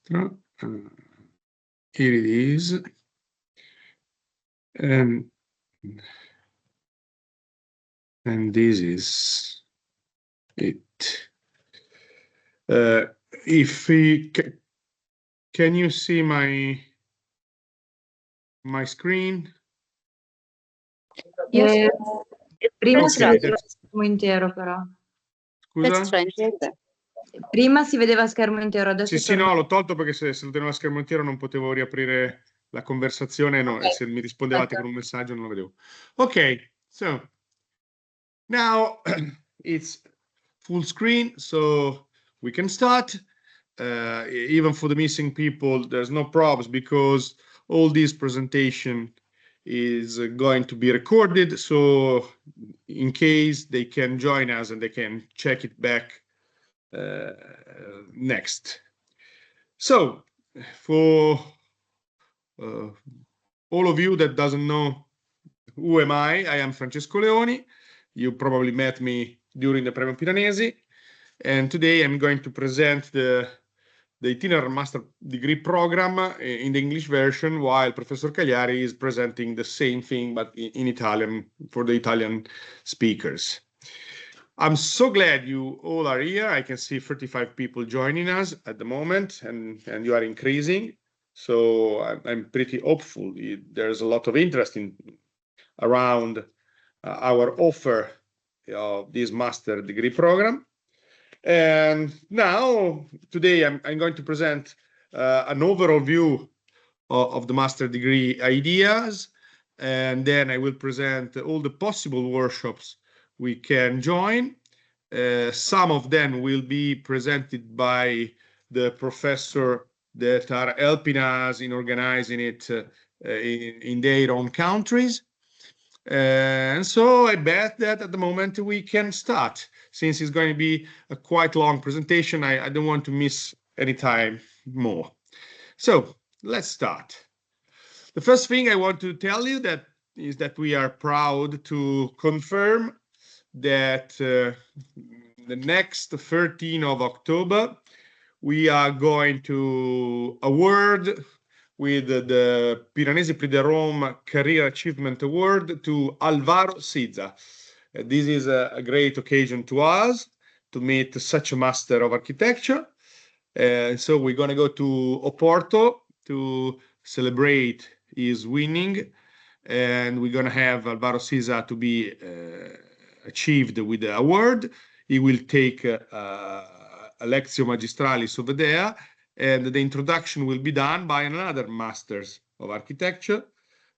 Here it is. And this is it. If we can you see my screen? Yes. Prima si Okay, vedeva schermo intero, però. Scusa? Prima si vedeva schermo intero, adesso Sì, no, l'ho tolto perché se lo tenevo a schermo intero non potevo riaprire la conversazione, no, e se mi rispondevate con un messaggio non lo vedevo. Ok, so now it's full screen, so we can start. Even for the missing people, there's no problems because all this presentation is going to be recorded. So in case they can join us and they can check it back next. So for all of you that doesn't know who am I am Francesco Leoni. You probably met me during the Premio Piranesi. And today I'm going to present the itinerant master degree program in the English version, while Professor Cagliari is presenting the same thing, but in Italian for the Italian speakers. I'm so glad you all are here. I can see 35 people joining us at the moment, and you are increasing. So I'm pretty hopeful. There's a lot of interest around our offer of this master degree program. And now, today, I'm going to present an overall view of the master degree ideas, and then I will present all the possible workshops we can join. Some of them will be presented by the professor that are helping us in organizing it in their own countries. And so I bet that at the moment we can start. Since it's going to be a quite long presentation, I don't want to miss any time more. So let's start. The first thing I want to tell you is that we are proud to confirm that the next 13th of October, we are going to award with the Piranesi Prix de Rome Career Achievement Award to Alvaro Siza. This is a great occasion to us to meet such a master of architecture. So we're going to go to Oporto to celebrate his winning, and we're going to have Alvaro Siza to be achieved with the award. He will take a Lectio Magistralis over there, and the introduction will be done by another Masters of Architecture,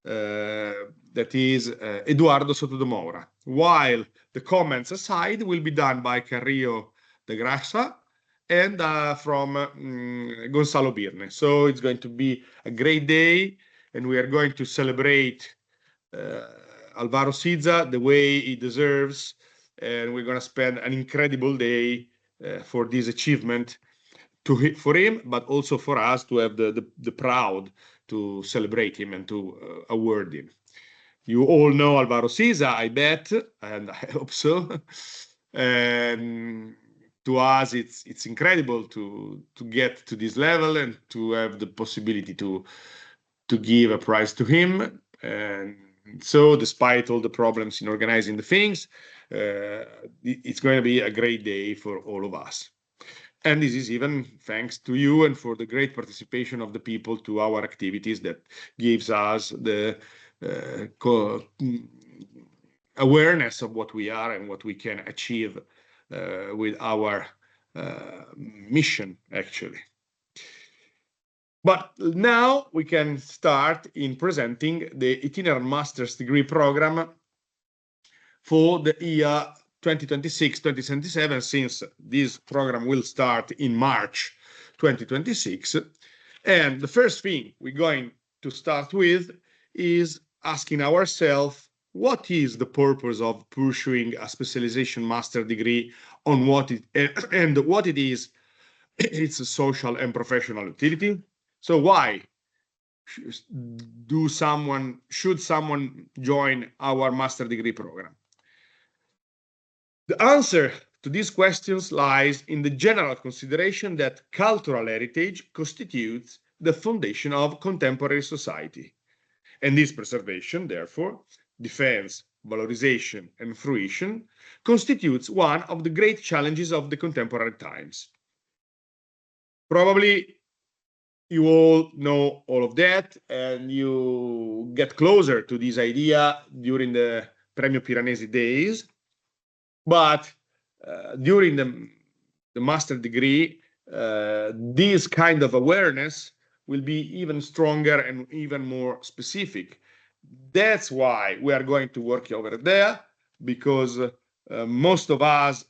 that is Eduardo Soto de Moura, while the comments aside will be done by Carrillo de Grassa and from Gonzalo Birne. So it's going to be a great day, and we are going to celebrate Alvaro Siza the way he deserves, and we're going to spend an incredible day for this achievement for him, but also for us to have the proud to celebrate him and to award him. You all know Alvaro Siza, I bet, and I hope so. And to us, it's incredible to get to this level and to have the possibility to give a prize to him. And so, despite all the problems in organizing the things, it's going to be a great day for all of us. And this is even thanks to you and for the great participation of the people to our activities that gives us the awareness of what we are and what we can achieve with our mission, actually. But now we can start in presenting the itinerant master's degree program for the year 2026-2027, since this program will start in March 2026. And the first thing we're going to start with is asking ourselves, what is the purpose of pursuing a specialization master degree on what it and what it is, its social and professional utility? So why should someone join our master degree program? The answer to these questions lies in the general consideration that cultural heritage constitutes the foundation of contemporary society. And this preservation, therefore, defense, valorization, and fruition constitutes one of the great challenges of the contemporary times. Probably you all know all of that, and you get closer to this idea during the Premio Piranesi days. But during the master degree, this kind of awareness will be even stronger and even more specific. That's why we are going to work over there, because most of us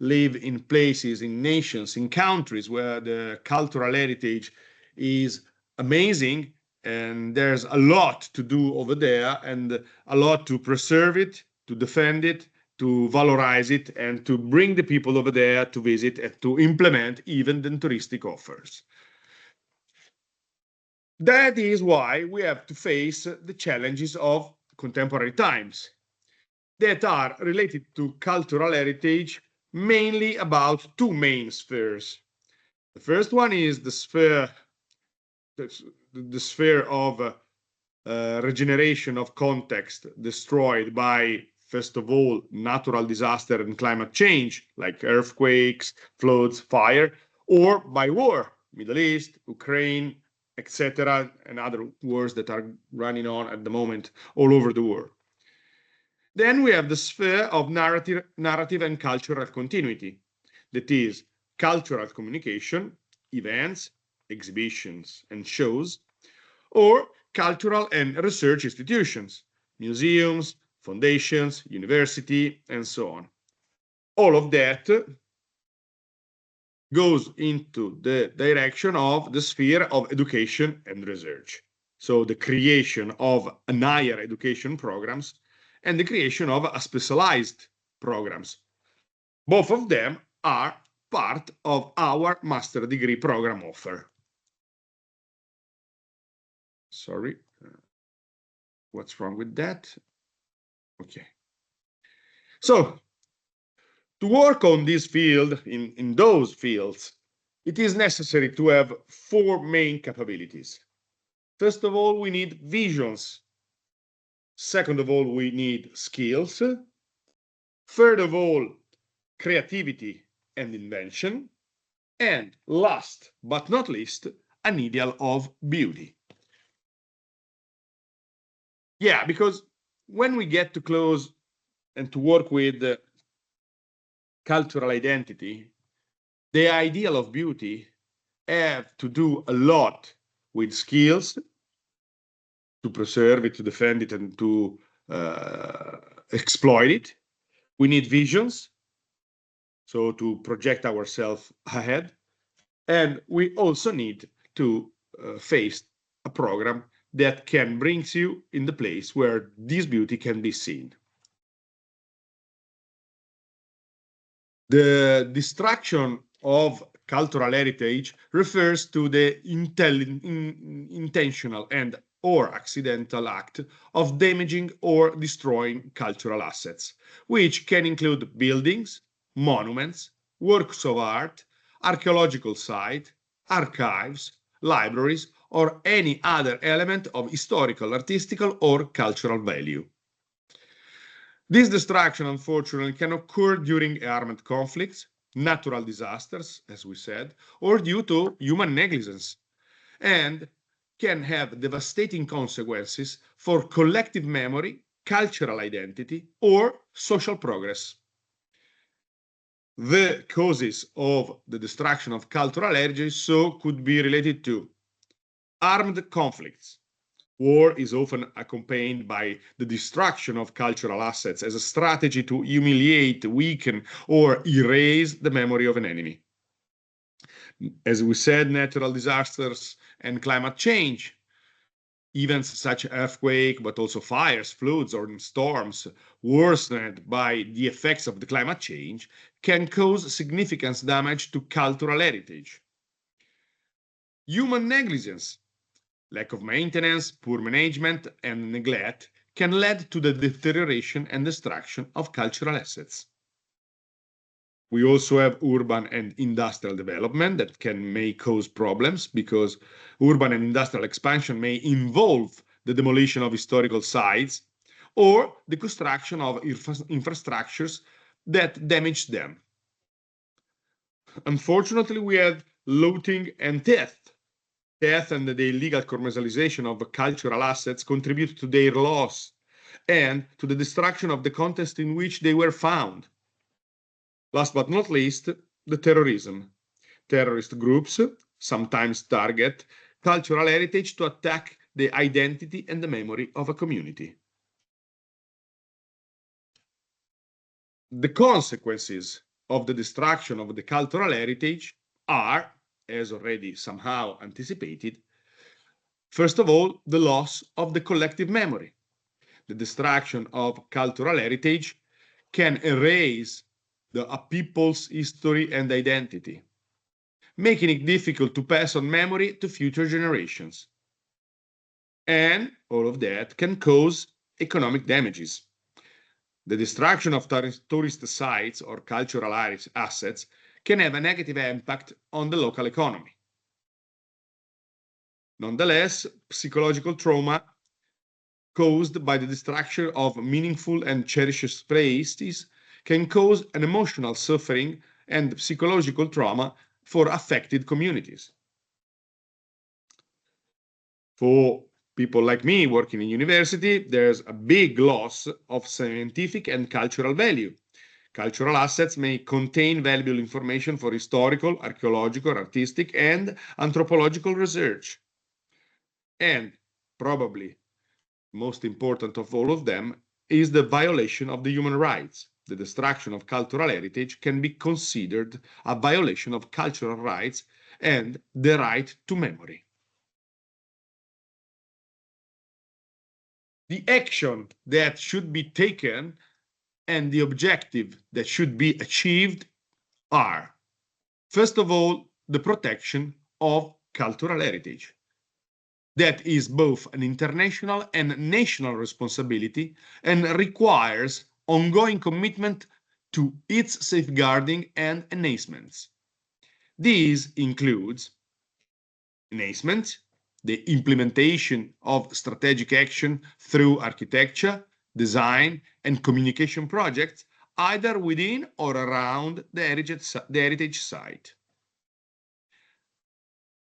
live in places, in nations, in countries where the cultural heritage is amazing, and there's a lot to do over there, and a lot to preserve it, to defend it, to valorize it, and to bring the people over there to visit and to implement even the touristic offers. That is why we have to face the challenges of contemporary times that are related to cultural heritage, mainly about two main spheres. The first one is the sphere of regeneration of context destroyed by, first of all, natural disaster and climate change, like earthquakes, floods, fire, or by war, Middle East, Ukraine, etc., and other wars that are running on at the moment all over the world. Then we have the sphere of narrative and cultural continuity, that is, cultural communication, events, exhibitions, and shows, or cultural and research institutions, museums, foundations, university, and so on. All of that goes into the direction of the sphere of education and research. So the creation of higher education programs and the creation of a specialized programs. Both of them are part of our master degree program offer. Sorry, what's wrong with that? Okay. So to work on this field, in those fields, it is necessary to have four main capabilities. First of all, we need visions. Second of all, we need skills. Third of all, creativity and invention. And last but not least, an ideal of beauty. Yeah, because when we get to close and to work with cultural identity, the ideal of beauty have to do a lot with skills to preserve it, to defend it, and to exploit it. We need visions, so to project ourselves ahead. And we also need to face a program that can bring you in the place where this beauty can be seen. The destruction of cultural heritage refers to the intentional and or accidental act of damaging or destroying cultural assets, which can include buildings, monuments, works of art, archaeological sites, archives, libraries, or any other element of historical, artistical, or cultural value. This destruction, unfortunately, can occur during armed conflicts, natural disasters, as we said, or due to human negligence, and can have devastating consequences for collective memory, cultural identity, or social progress. The causes of the destruction of cultural heritage so could be related to armed conflicts. War is often accompanied by the destruction of cultural assets as a strategy to humiliate, weaken, or erase the memory of an enemy. As we said, natural disasters and climate change, events such as earthquake, but also fires, floods, or storms, worsened by the effects of the climate change, can cause significant damage to cultural heritage. Human negligence, lack of maintenance, poor management, and neglect can lead to the deterioration and destruction of cultural assets. We also have urban and industrial development that may cause problems because urban and industrial expansion may involve the demolition of historical sites or the construction of infrastructures that damage them. Unfortunately, we have looting and theft. Theft and the illegal commercialization of cultural assets contribute to their loss and to the destruction of the context in which they were found. Last but not least, the terrorism. Terrorist groups sometimes target cultural heritage to attack the identity and the memory of a community. The consequences of the destruction of the cultural heritage are, as already somehow anticipated, first of all, the loss of the collective memory. The destruction of cultural heritage can erase a people's history and identity, making it difficult to pass on memory to future generations. And all of that can cause economic damages. The destruction of tourist sites or cultural assets can have a negative impact on the local economy. Nonetheless, psychological trauma caused by the destruction of meaningful and cherished spaces can cause an emotional suffering and psychological trauma for affected communities. For people like me working in university, there's a big loss of scientific and cultural value. Cultural assets may contain valuable information for historical, archaeological, artistic, and anthropological research. And probably most important of all of them is the violation of the human rights. The destruction of cultural heritage can be considered a violation of cultural rights and the right to memory. The action that should be taken and the objective that should be achieved are, first of all, the protection of cultural heritage. That is both an international and national responsibility and requires ongoing commitment to its safeguarding and enhancements. These includes enhancement, the implementation of strategic action through architecture, design, and communication projects, either within or around the heritage site.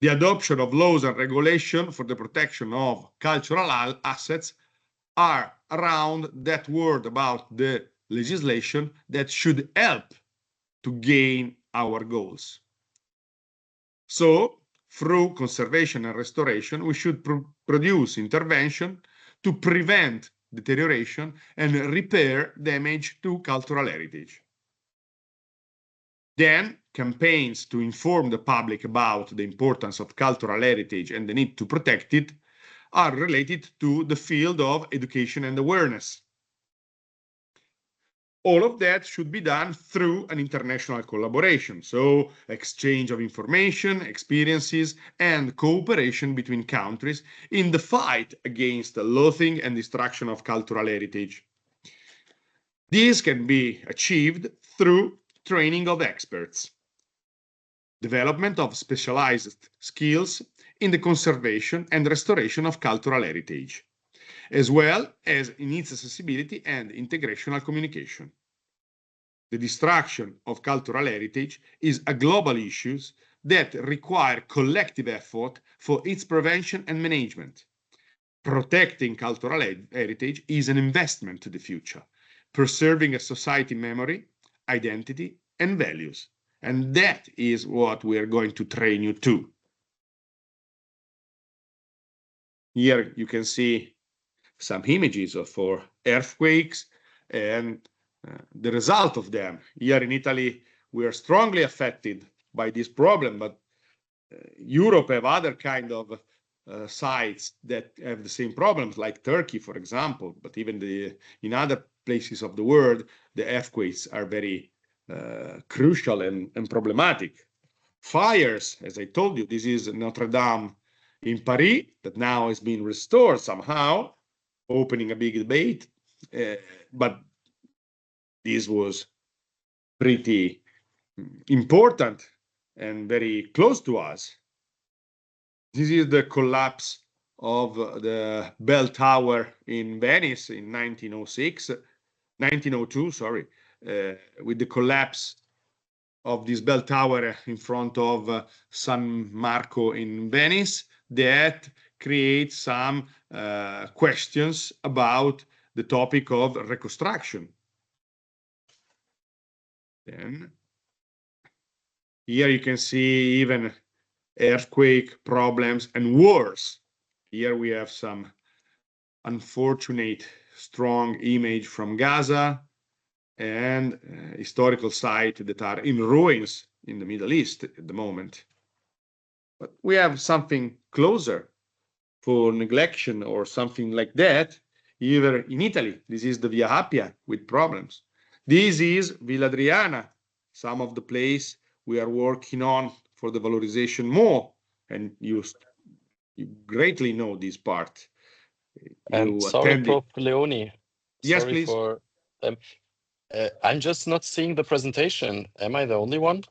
The adoption of laws and regulations for the protection of cultural assets are around that word about the legislation that should help to gain our goals. So, through conservation and restoration, we should produce intervention to prevent deterioration and repair damage to cultural heritage. Then, campaigns to inform the public about the importance of cultural heritage and the need to protect it are related to the field of education and awareness. All of that should be done through an international collaboration, so exchange of information, experiences, and cooperation between countries in the fight against the loathing and destruction of cultural heritage. This can be achieved through training of experts, development of specialized skills in the conservation and restoration of cultural heritage, as well as in its accessibility and integrational communication. The destruction of cultural heritage is a global issue that requires collective effort for its prevention and management. Protecting cultural heritage is an investment to the future, preserving a society memory, identity, and values. And that is what we are going to train you to. Here you can see some images for earthquakes and the result of them. Here in Italy, we are strongly affected by this problem, but Europe have other kind of sites that have the same problems, like Turkey, for example. But even in other places of the world, the earthquakes are very crucial and problematic. Fires, as I told you, this is Notre Dame in Paris that now is being restored somehow, opening a big debate. But this was pretty important and very close to us. This is the collapse of the bell tower in Venice in 1902, sorry, with the collapse of this bell tower in front of San Marco in Venice, that creates some questions about the topic of reconstruction. Then here you can see even earthquake problems and wars. Here we have some unfortunate strong image from Gaza and historical sites that are in ruins in the Middle East at the moment. But we have something closer for neglection or something like that, either in Italy. This is the Via Appia with problems. This is Villa Adriana, some of the place we are working on for the valorization more, and you greatly know this part. And sorry, Prof. Leoni. Yes, sorry please. For I'm just not seeing the presentation. Am I the only one?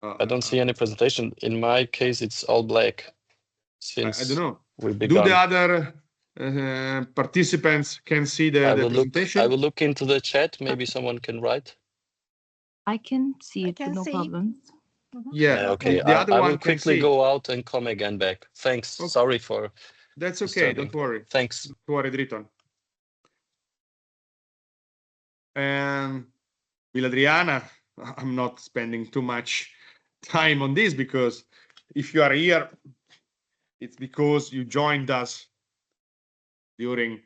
I don't see any presentation. In my case, it's all black. Since I don't know. We begun. Do the other participants can see the presentation? I will look into the chat. Maybe someone can write. I can see it, no problem. Yeah. Okay. The other I one will can quickly see. go out and come again back. Thanks. Okay. Sorry for. That's okay. disturbing. Don't worry. Thanks. Don't worry, Driton. And Villa Adriana, I'm not spending too much time on this because if you are here, it's because you joined us during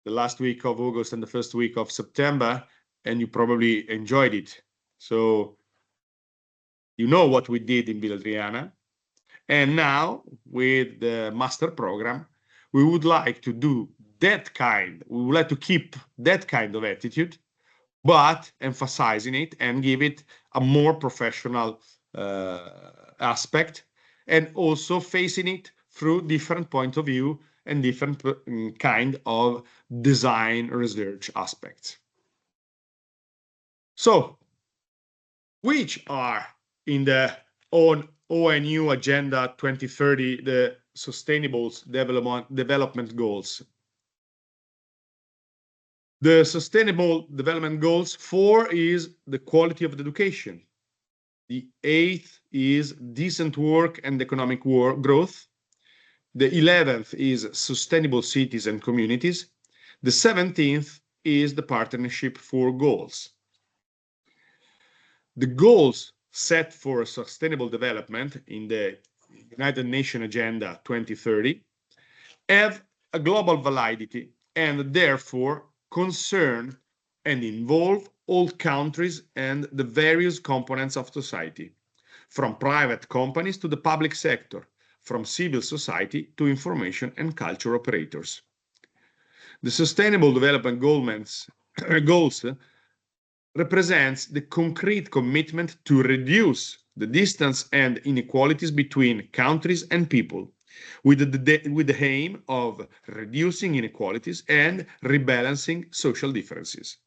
the last week of August and the first week of September, and you probably enjoyed it. So you know what we did in Villa Adriana. And now with the master program, we would like to do that kind, we would like to keep that kind of attitude, but emphasizing it and give it a more professional aspect, and also facing it through different point of view and different kind of design research aspects. So, which are in the ONU Agenda 2030, the Sustainable Development Goals? The Sustainable Development Goals, 4 is the quality of the education. The 8th is decent work and economic growth. The 11th is sustainable cities and communities. The 17th is the partnership for goals. The goals set for sustainable development in the United Nations Agenda 2030 have a global validity and therefore concern and involve all countries and the various components of society, from private companies to the public sector, from civil society to information and culture operators. The Sustainable Development Goals represents the concrete commitment to reduce the distance and inequalities between countries and people, with the aim of reducing inequalities and rebalancing social differences.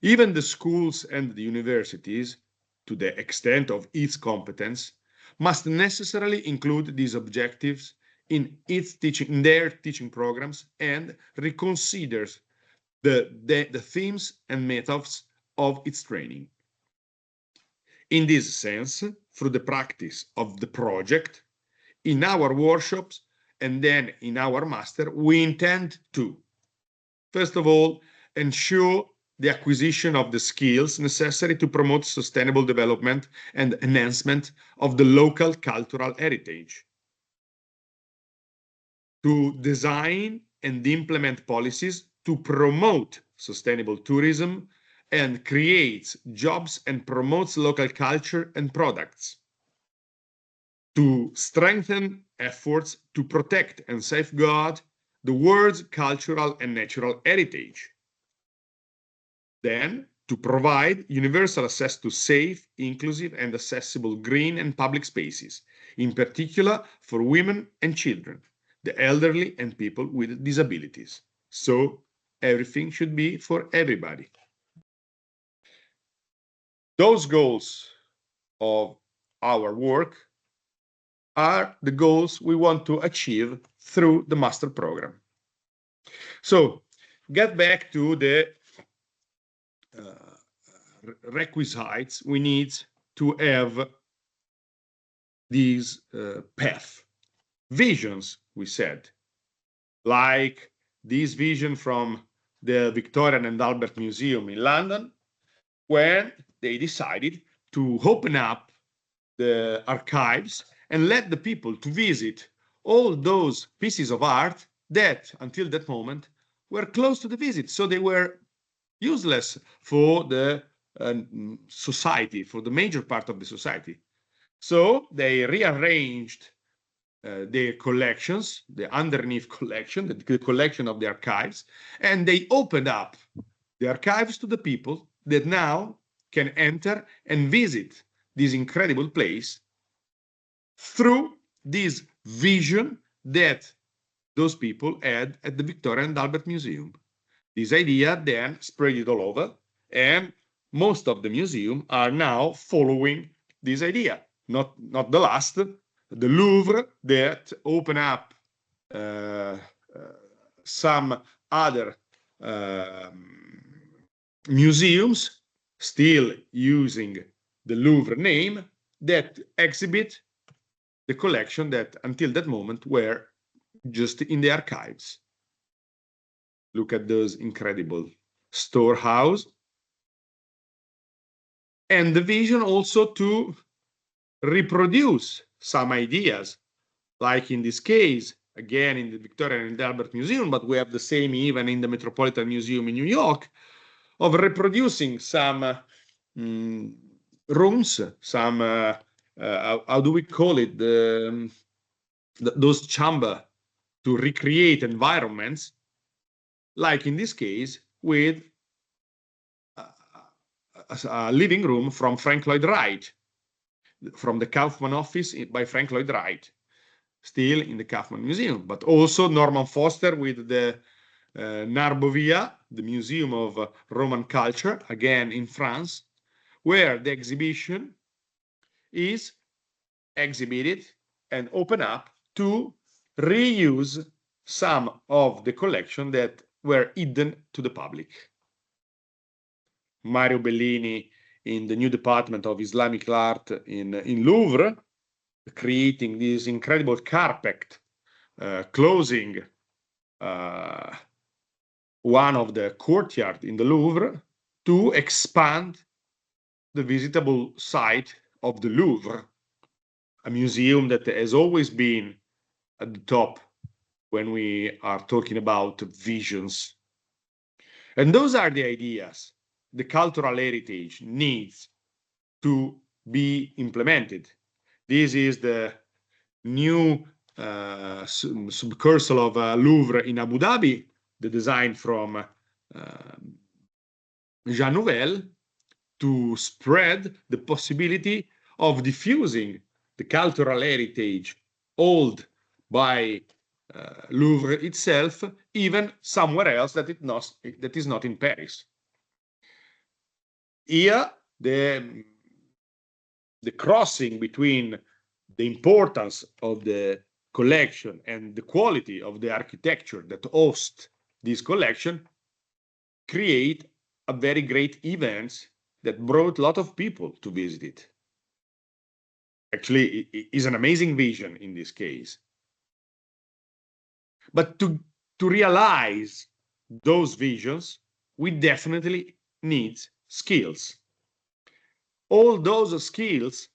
Even the schools and the universities, to the extent of its competence, must necessarily include these objectives in their teaching programs and reconsiders the themes and methods of its training. In this sense, through the practice of the project, in our workshops, and then in our master, we intend to, first of all, ensure the acquisition of the skills necessary to promote sustainable development and enhancement of the local cultural heritage, to design and implement policies to promote sustainable tourism and creates jobs and promotes local culture and products, to strengthen efforts to protect and safeguard the world's cultural and natural heritage. Then, to provide universal access to safe, inclusive, and accessible green and public spaces, in particular for women and children, the elderly, and people with disabilities. So, everything should be for everybody. those goals of our work are the goals we want to achieve through the master program. So get back to the requisites we need to have these path visions, we said, like this vision from the Victoria and Albert Museum in London, when they decided to open up the archives and let the people to visit all those pieces of art that until that moment were closed to the visit. So they were useless for the society, for the major part of the society. So they rearranged their collections, the underneath collection, the collection of the archives, and they opened up the archives to the people that now can enter and visit this incredible place through this vision that those people had at the Victoria and Albert Museum. This idea then spread it all over, and most of the museums are now following this idea. Not the last, the Louvre, that open up some other museums still using the Louvre name that exhibit the collection that until that moment were just in the archives. Look at those incredible storehouse. And the vision also to reproduce some ideas, like in this case, again, in the Victoria and Albert Museum, but we have the same even in the Metropolitan Museum in New York, of reproducing some rooms, some, how do we call it, those chambers to recreate environments, like in this case, with a living room from Frank Lloyd Wright, from the Kaufman office by Frank Lloyd Wright, still in the Kaufman Museum, but also Norman Foster with the Narbovia, the Museum of Roman Culture, again in France, where the exhibition is exhibited and open up to reuse some of the collection that were hidden to the public. Mario Bellini in the new department of Islamic art in Louvre, creating this incredible carpet, closing one of the courtyard in the Louvre to expand the visitable site of the Louvre, a museum that has always been at the top when we are talking about visions. And those are the ideas the cultural heritage needs to be implemented. This is the new subcursor of Louvre in Abu Dhabi, the design from Jean Nouvel, to spread the possibility of diffusing the cultural heritage owned by Louvre itself, even somewhere else that is not in Paris. Here, the crossing between the importance of the collection and the quality of the architecture that hosts this collection create a very great event that brought a lot of people to visit it. Actually, it is an amazing vision in this case. But to realize those visions, we definitely need skills. All those skills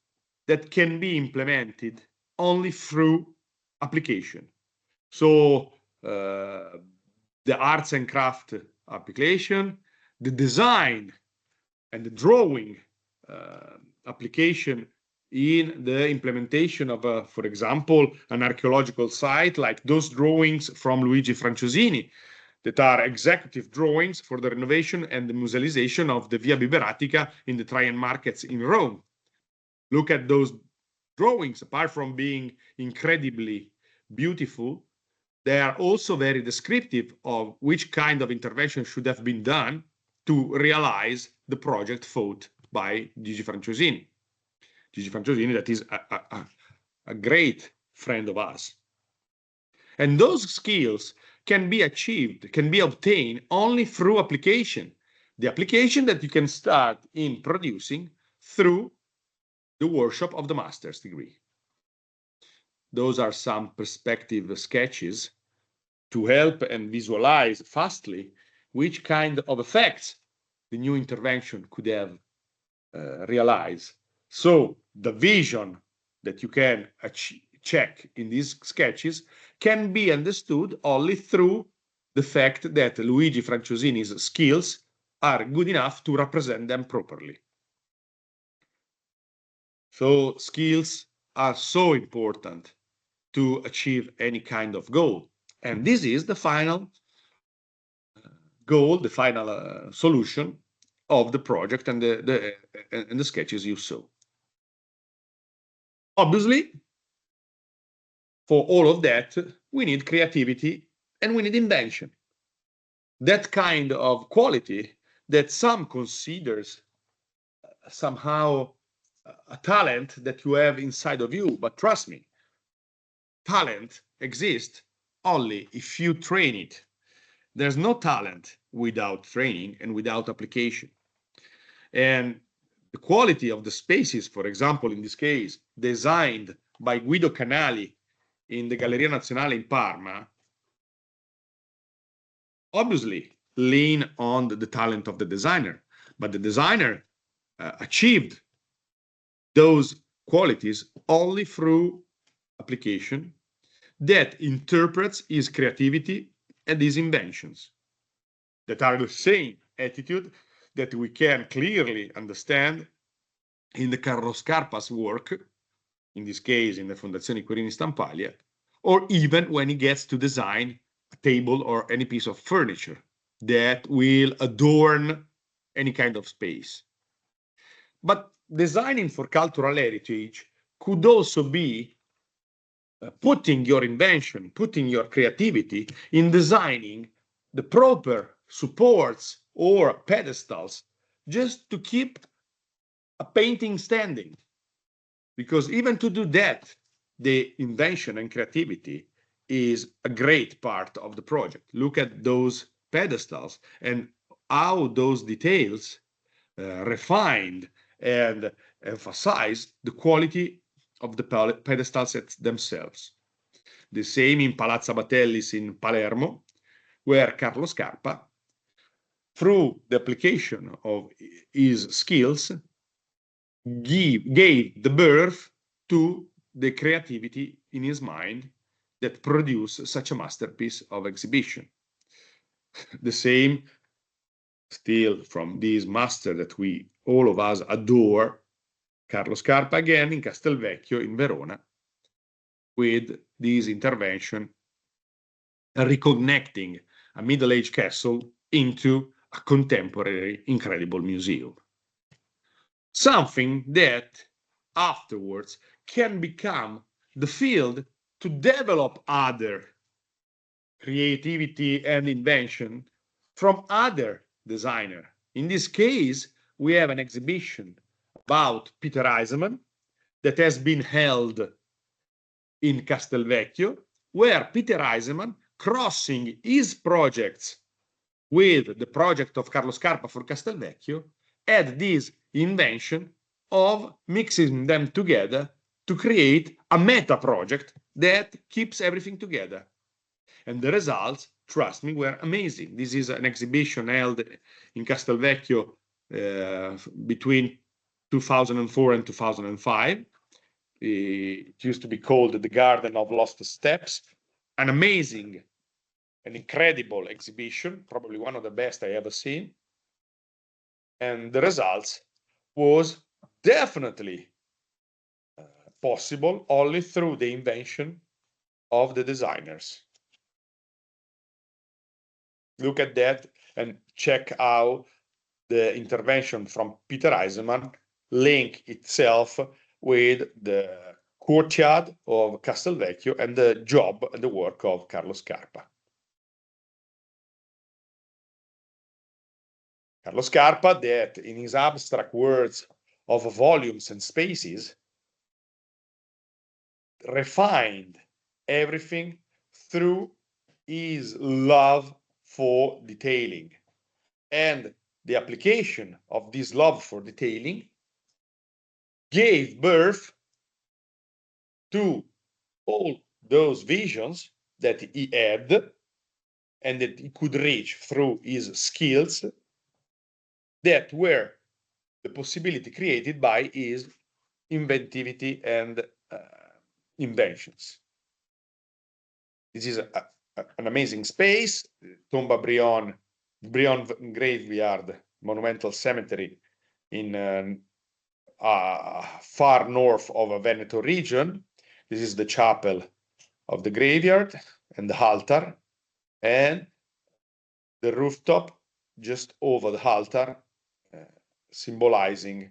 that can be implemented only through application. So the arts and craft application, the design and the drawing application in the implementation of, for example, an archaeological site, like those drawings from Luigi Franciosini that are executive drawings for the renovation and the musealization of the Via Biberatica in the Trajan markets in Rome. Look at those drawings. Apart from being incredibly beautiful, they are also very descriptive of which kind of intervention should have been done to realize the project thought by Gigi Franciosini. Gigi Franciosini, that is a great friend of us. And those skills can be achieved, can be obtained only through application. The application that you can start in producing through the workshop of the master's degree. Those are some perspective sketches to help and visualize fastly which kind of effects the new intervention could have realized. So the vision that you can check in these sketches can be understood only through the fact that Luigi Franciosini's skills are good enough to represent them properly. So skills are so important to achieve any kind of goal. And this is the final goal, the final solution of the project and the sketches you saw. Obviously, for all of that, we need creativity and we need invention. That kind of quality that some considers somehow a talent that you have inside of you, but trust me, talent exists only if you train it. There's no talent without training and without application. And the quality of the spaces, for example, in this case, designed by Guido Canali in the Galleria Nazionale in Parma, obviously lean on the talent of the designer, but the designer achieved those qualities only through application that interprets his creativity and his inventions, that are the same attitude that we can clearly understand in the Carlo Scarpa's work, in this case in the Fondazione Querini Stampaglia, or even when he gets to design a table or any piece of furniture that will adorn any kind of space. But designing for cultural heritage could also be putting your invention, putting your creativity in designing the proper supports or pedestals just to keep a painting standing. Because even to do that, the invention and creativity is a great part of the project. Look at those pedestals and how those details refined and emphasize the quality of the pedestals themselves. The same in Palazzo Batellis in Palermo, where Carlo Scarpa, through the application of his skills, gave the birth to the creativity in his mind that produced such a masterpiece of exhibition. The same still from this master that we, all of us, adore, Carlo Scarpa, again in Castelvecchio in Verona, with this intervention, reconnecting a Middle-Age castle into a contemporary incredible museum. Something that afterwards can become the field to develop other creativity and invention from other designers. In this case, we have an exhibition about Peter Eisenman that has been held in Castelvecchio, where Peter Eisenman, crossing his projects with the project of Carlo Scarpa for Castelvecchio, had this invention of mixing them together to create a meta project that keeps everything together. And the results, trust me, were amazing. This is an exhibition held in Castelvecchio between 2004 and 2005. It used to be called the Garden of Lost Steps. An amazing, an incredible exhibition, probably one of the best I ever seen. And the results was definitely possible only through the invention of the designers. Look at that and check how the intervention from Peter Eisenman link itself with the courtyard of Castelvecchio and the job and the work of Carlo Scarpa. Carlo Scarpa, that in his abstract words of volumes and spaces, refined everything through his love for detailing. And the application of this love for detailing gave birth to all those visions that he had and that he could reach through his skills that were the possibility created by his inventivity and inventions. This is an amazing space, Tomba Brion Graveyard, Monumental Cemetery in far north of Veneto region. This is the chapel of the graveyard and the altar, and the rooftop just over the altar, symbolizing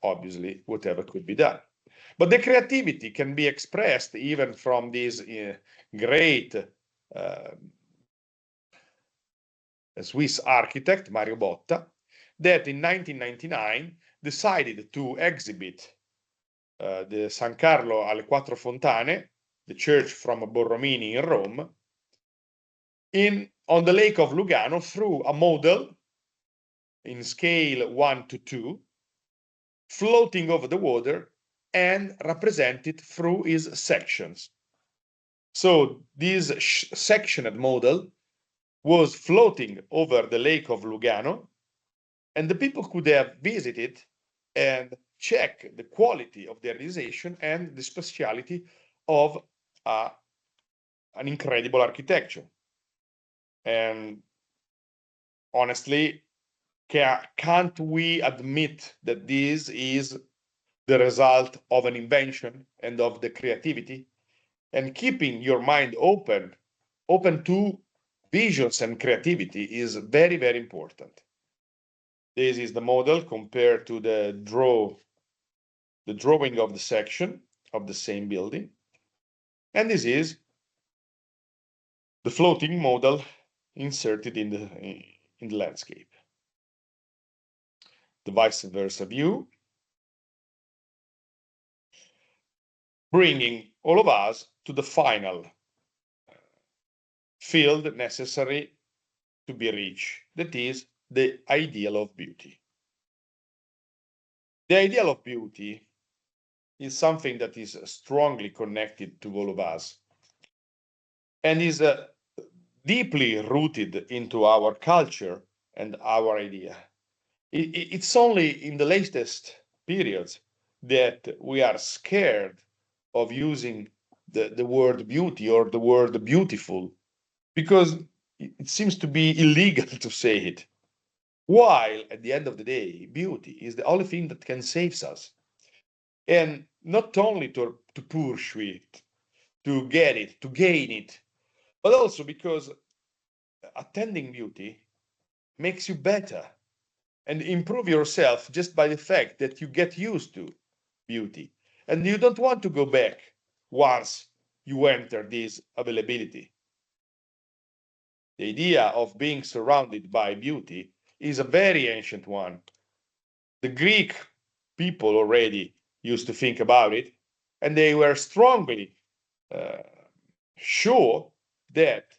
obviously whatever could be done. But the creativity can be expressed even from this great Swiss architect, Mario Botta, that in 1999 decided to exhibit the San Carlo alle Quattro Fontane, the church from Borromini in Rome, on the Lake of Lugano through a model in scale 1:2, floating over the water and represented through his sections. So this sectioned model was floating over the Lake of Lugano, and the people could have visited and check the quality of the realization and the speciality of an incredible architecture. And honestly, can't we admit that this is the result of an invention and of the creativity? And keeping your mind open to visions and creativity is very, very important. This is the model compared to the drawing of the section of the same building. And this is the floating model inserted in the landscape. The vice versa view, bringing all of us to the final field necessary to be reached, that is the ideal of beauty. The ideal of beauty is something that is strongly connected to all of us and is deeply rooted into our culture and our idea. It's only in the latest periods that we are scared of using the word beauty or the word beautiful, because it seems to be illegal to say it. While at the end of the day, beauty is the only thing that can save us. And not only to pursue it, to get it, to gain it, but also because attending beauty makes you better and improve yourself just by the fact that you get used to beauty. And you don't want to go back once you enter this availability. The idea of being surrounded by beauty is a very ancient one. The Greek people already used to think about it, and they were strongly sure that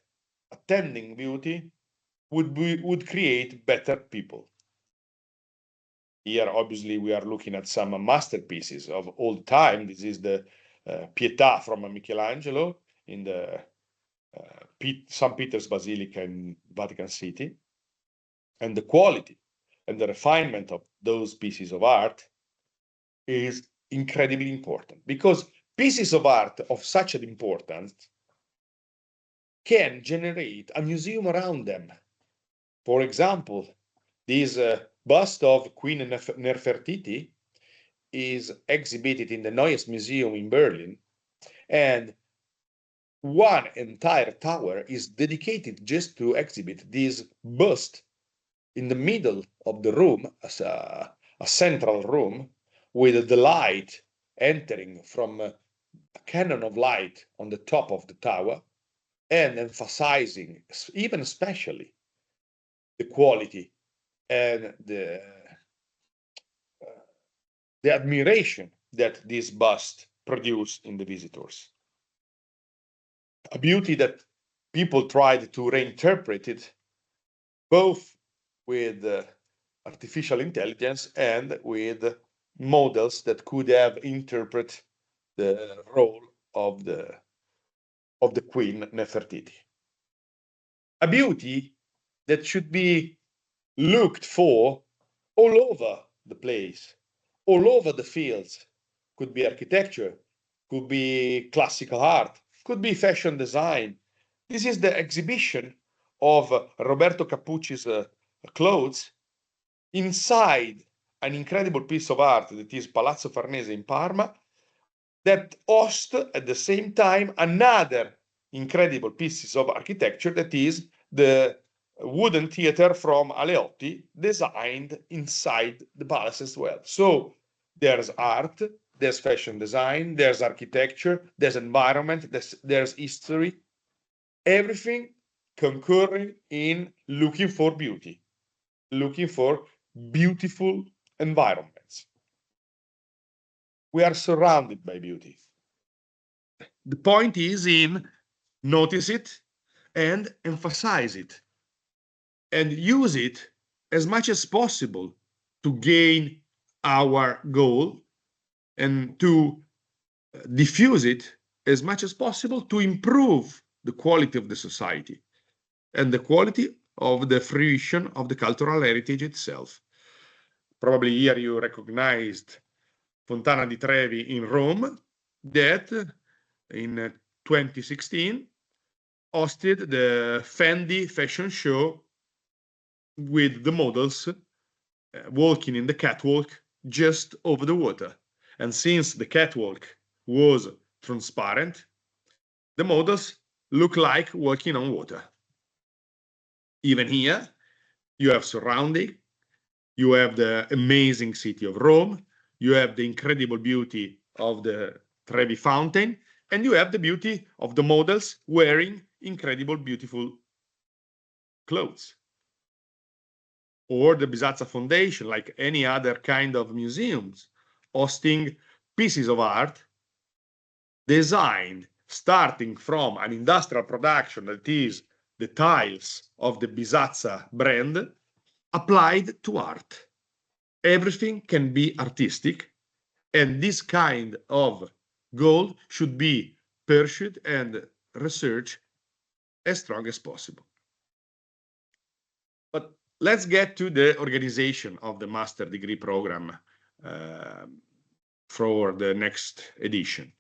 attending beauty would create better people. Here, obviously, we are looking at some masterpieces of old time. This is the Pietà from Michelangelo in the St. Peter's Basilica in Vatican City. And the quality and the refinement of those pieces of art is incredibly important, because pieces of art of such an importance can generate a museum around them. For example, this bust of Queen Nefertiti is exhibited in the Neues Museum in Berlin, and one entire tower is dedicated just to exhibit this bust in the middle of the room, as a central room, with the light entering from a cannon of light on the top of the tower, and emphasizing even especially the quality and the admiration that this bust produced in the visitors. A beauty that people tried to reinterpret it both with artificial intelligence and with models that could have interpret the role of the Queen Nefertiti. A beauty that should be looked for all over the place, all over the fields. Could be architecture, could be classical art, could be fashion design. This is the exhibition of Roberto Cappucci's clothes inside an incredible piece of art that is Palazzo Farnese in Parma, that hosts at the same time another incredible pieces of architecture that is the wooden theater from Aleotti, designed inside the palace as well. So there's art, there's fashion design, there's architecture, there's environment, there's history, everything concurring in looking for beauty, looking for beautiful environments. We are surrounded by beauty. The point is in notice it and emphasize it and use it as much as possible to gain our goal and to diffuse it as much as possible to improve the quality of the society and the quality of the fruition of the cultural heritage itself. Probably here you recognized Fontana di Trevi in Rome, that in 2016 hosted the Fendi fashion show with the models walking in the catwalk just over the water. And since the catwalk was transparent, the models look like walking on water. Even here, you have surrounding, you have the amazing city of Rome, you have the incredible beauty of the Trevi Fountain, and you have the beauty of the models wearing incredible, beautiful clothes. Or the Bisazza Foundation, like any other kind of museums, hosting pieces of art designed starting from an industrial production that is the tiles of the Bisazza brand applied to art. Everything can be artistic, and this kind of goal should be pursued and researched as strong as possible. But let's get to the organization of the master degree program for the next edition.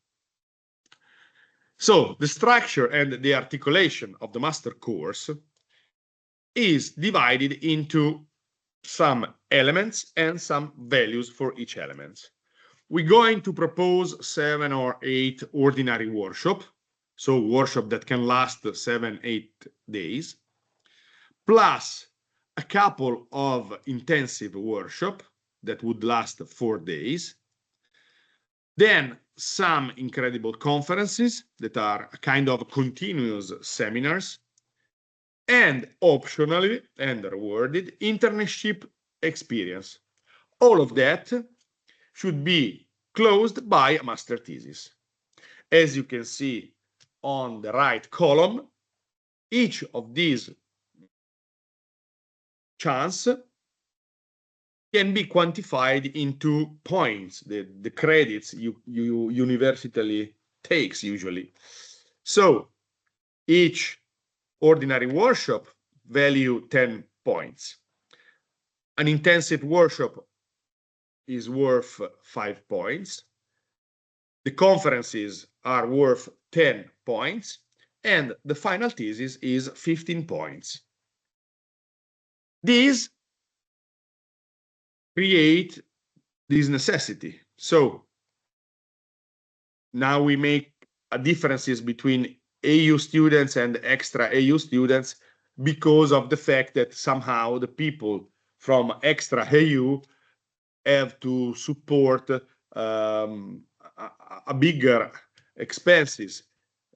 So the structure and the articulation of the master course is divided into some elements and some values for each element. We're going to propose 7 or 8 ordinary workshops, so workshop that can last 7-8 days, plus a couple of intensive workshops that would last 4 days, then some incredible conferences that are a kind of continuous seminars, and optionally and rewarded internship experience. All of that should be closed by a master thesis. As you can see on the right column, each of these chunks can be quantified into points, the credits you university takes usually. So each ordinary workshop value 10 points. An intensive workshop is worth 5 points. The conferences are worth 10 points, and the final thesis is 15 points. These create this necessity. So now we make a differences between AU students and extra AU students because of the fact that somehow the people from extra AU have to support a bigger expenses.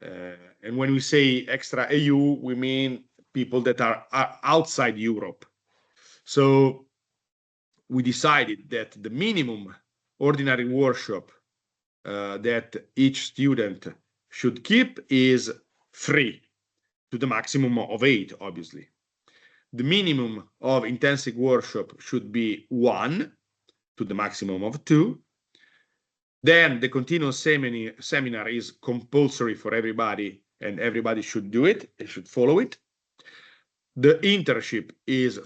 And when we say extra AU, we mean people that are outside Europe. So we decided that the minimum ordinary workshop that each student should keep is 3 to the maximum of 8, obviously. The minimum of intensive workshop should be 1 to the maximum of 2. Then the continuous seminar is compulsory for everybody, and everybody should do it, they should follow it. The internship is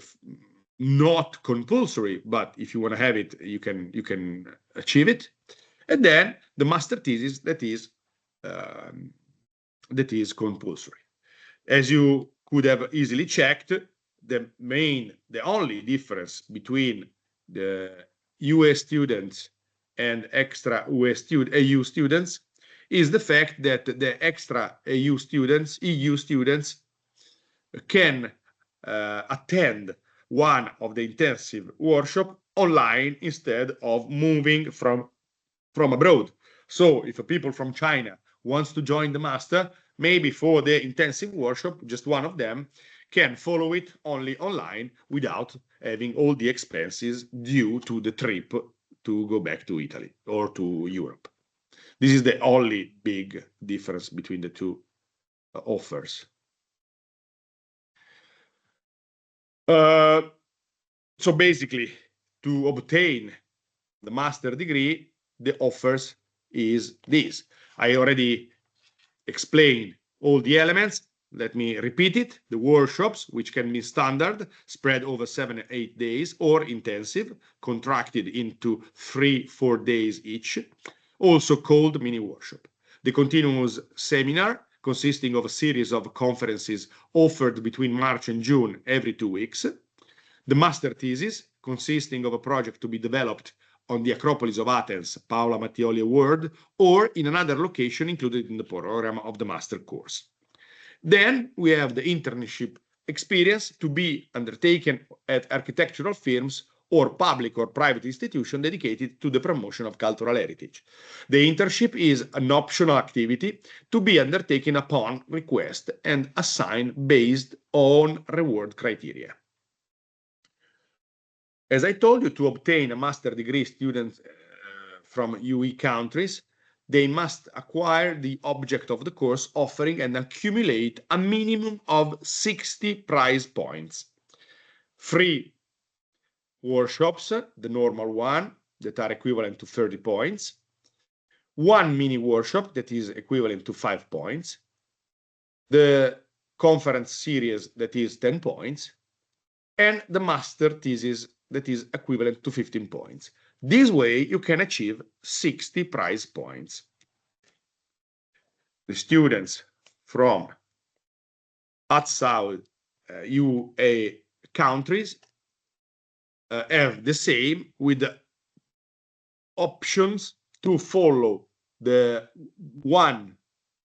not compulsory, but if you want to have it, you can achieve it. And then the master thesis that is compulsory. As you could have easily checked, the only difference between the US students and extra EU students is the fact that the extra EU students can attend one of the intensive workshop online instead of moving from abroad. So if a people from China wants to join the master, maybe for the intensive workshop, just one of them can follow it only online without having all the expenses due to the trip to go back to Italy or to Europe. This is the only big difference between the two offers. So basically, to obtain the master degree, the offers is this. I already explained all the elements. Let me repeat it. The workshops, which can be standard, spread over 7 or 8 days, or intensive, contracted into 3-4 days each, also called mini workshop. The continuous seminar, consisting of a series of conferences offered between March and June every 2 weeks. The master thesis, consisting of a project to be developed on the Acropolis of Athens, Paola Mattioli Award, or in another location included in the program of the master course. Then we have the internship experience to be undertaken at architectural firms or public or private institution dedicated to the promotion of cultural heritage. The internship is an optional activity to be undertaken upon request and assigned based on reward criteria. As I told you, to obtain a master degree, students from UE countries, they must acquire the object of the course offering and accumulate a minimum of 60 prize points. 3 workshops, the normal one, that are equivalent to 30 points. 1 mini workshop that is equivalent to 5 points. The conference series that is 10 points. And the master thesis that is equivalent to 15 points. This way, you can achieve 60 prize points. The students from outside UA countries have the same, with the options to follow the 1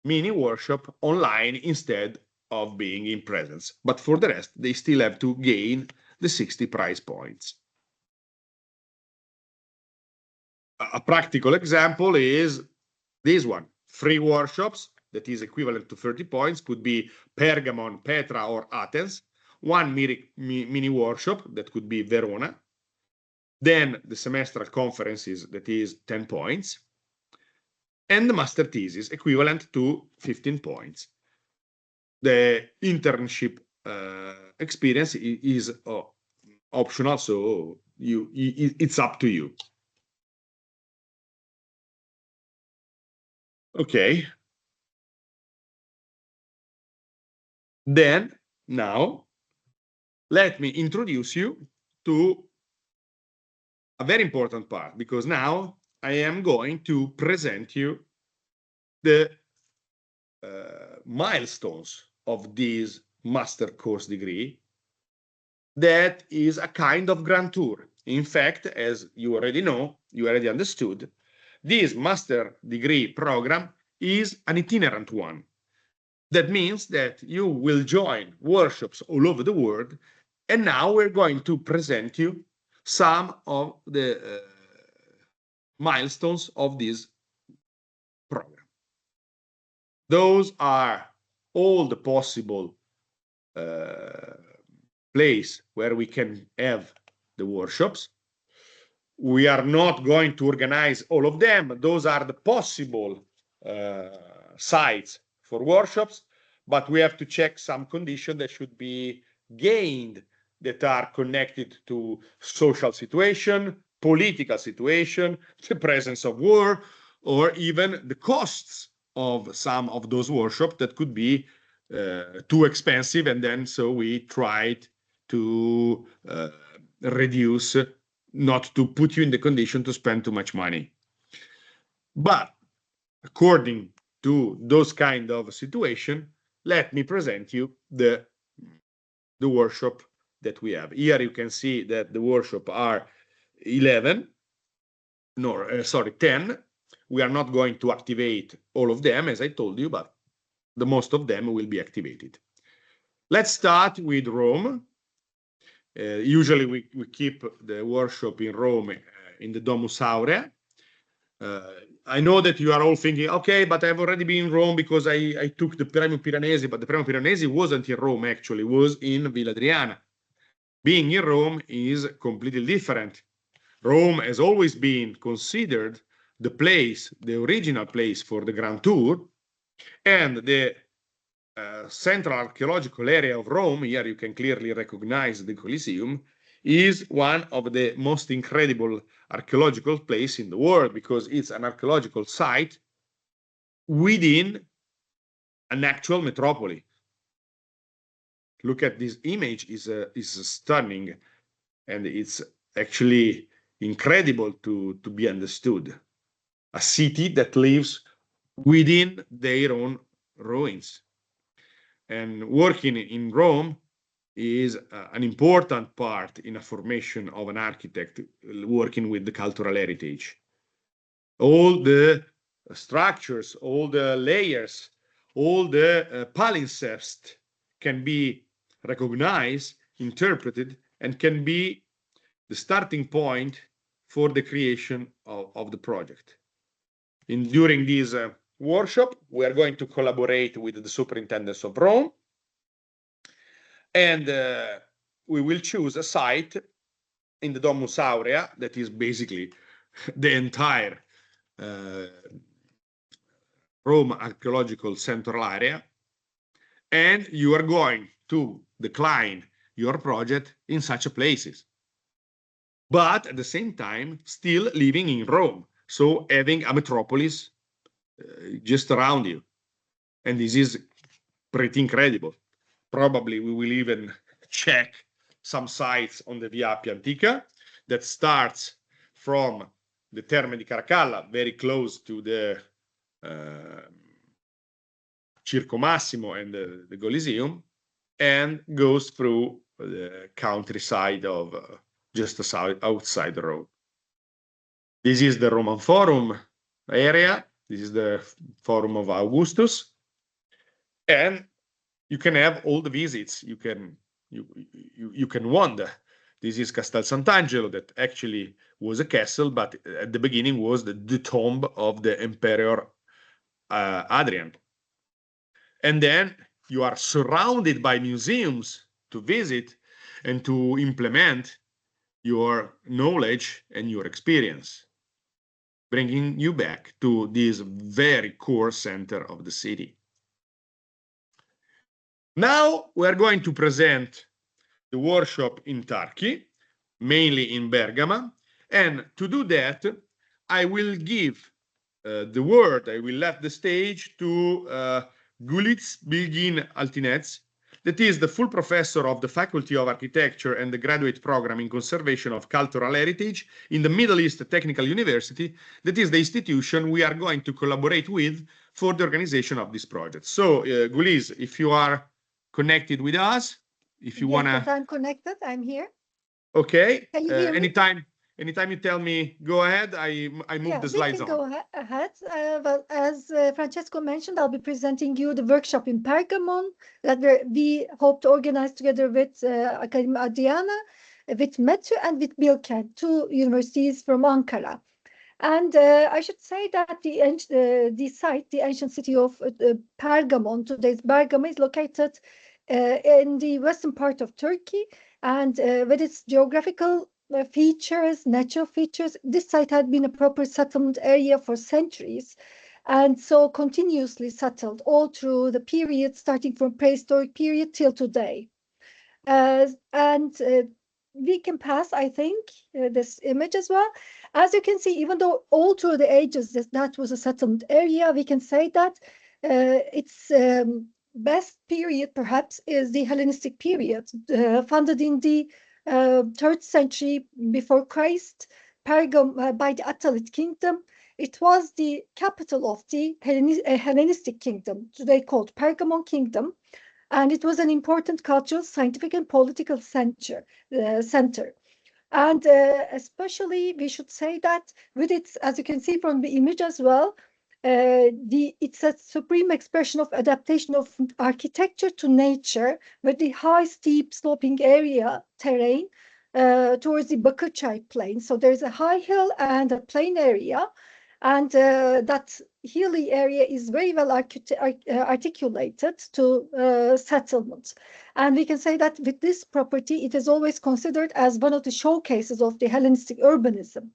mini workshop online instead of being in presence. But for the rest, they still have to gain the 60 prize points. A practical example is this one. 3 workshops that is equivalent to 30 points could be Pergamon, Petra, or Athens. 1 mini workshop that could be Verona. Then the semestral conferences that is 10 points. And the master thesis equivalent to 15 points. The internship experience is optional, so it's up to you. Okay. Then, now, let me introduce you to a very important part, because now I am going to present you the milestones of this master course degree. That is a kind of grand tour. In fact, as you already know, you already understood, this master degree program is an itinerant one. That means that you will join workshops all over the world, and now we're going to present you some of the milestones of this program. Those are all the possible place where we can have the workshops. We are not going to organize all of them. Those are the possible sites for workshops, but we have to check some conditions that should be gained that are connected to social situation, political situation, the presence of war, or even the costs of some of those workshops that could be too expensive. And then so we tried to reduce, not to put you in the condition to spend too much money. But according to those kind of situation, let me present you the workshop that we have. Here you can see that the workshop are 10. We are not going to activate all of them, as I told you, but the most of them will be activated. Let's start with Rome. Usually we keep the workshop in Rome in the Domus Aurea. I know that you are all thinking, okay, but I've already been in Rome because I took the Premio Piranesi, but the Premio Piranesi wasn't in Rome, actually, it was in Villa Adriana. Being in Rome is completely different. Rome has always been considered the place, the original place for the Grand Tour, and the central archaeological area of Rome, here you can clearly recognize the Colosseum, is one of the most incredible archaeological places in the world, because it's an archaeological site within an actual metropolis. Look at this image, is stunning, and it's actually incredible to be understood. A city that lives within their own ruins. And working in Rome is an important part in a formation of an architect working with the cultural heritage. All the structures, all the layers, all the palimpsests can be recognized, interpreted, and can be the starting point for the creation of the project. During this workshop, we are going to collaborate with the superintendents of Rome, and we will choose a site in the Domus Aurea that is basically the entire Rome archaeological central area, and you are going to decline your project in such places, but at the same time still living in Rome, so having a metropolis just around you. And this is pretty incredible. Probably we will even check some sites on the Via Appia Antica that starts from the Terme di Caracalla, very close to the Circo Massimo and the Coliseum, and goes through the countryside of just outside Rome. This is the Roman Forum area. This is the Forum of Augustus, and you can have all the visits you can wander. This is Castel Sant'Angelo, that actually was a castle, but at the beginning was the tomb of the Emperor Adrian. And then you are surrounded by museums to visit and to implement your knowledge and your experience, bringing you back to this very core center of the city. Now we're going to present the workshop in Turkey, mainly in Bergamo. And to do that, I will give the word, I will let the stage to Güliz Bilgin Altinets, that is the full professor of the Faculty of Architecture and the graduate program in conservation of cultural heritage in the Middle East Technical University. That is the institution we are going to collaborate with for the organization of this project. So Güliz, if you are connected with us, if you want to... Yes, I'm connected, I'm here. Okay, Can you hear me? Anytime you tell me, go ahead, I move the slides on. Go ahead. Well, as Francesco mentioned, I'll be presenting you the workshop in Pergamon that we hope to organize together with Akademi Adriana, with Metro, and with Bilkent, two universities from Ankara. And I should say that the site, the ancient city of Pergamon, today's Bergamo, is located in the western part of Turkey, and with its geographical features, natural features, this site had been a proper settlement area for centuries, and so continuously settled all through the period, starting from prehistoric period till today. We can pass, I think, this image as well. As you can see, even though all through the ages that was a settlement area, we can say that its best period perhaps is the Hellenistic period, founded in the 3rd century before Christ, Pergam by the Attalid kingdom. It was the capital of the Hellenistic kingdom, today called Pergamon kingdom, and it was an important cultural, scientific, and political center. And especially, we should say that with its, as you can see from the image as well, it's a supreme expression of adaptation of architecture to nature, with the high, steep, sloping area terrain towards the Bakırçay plain. So there's a high hill and a plain area, and that hilly area is very well articulated to settlement. And we can say that with this property, it is always considered as one of the showcases of the Hellenistic urbanism.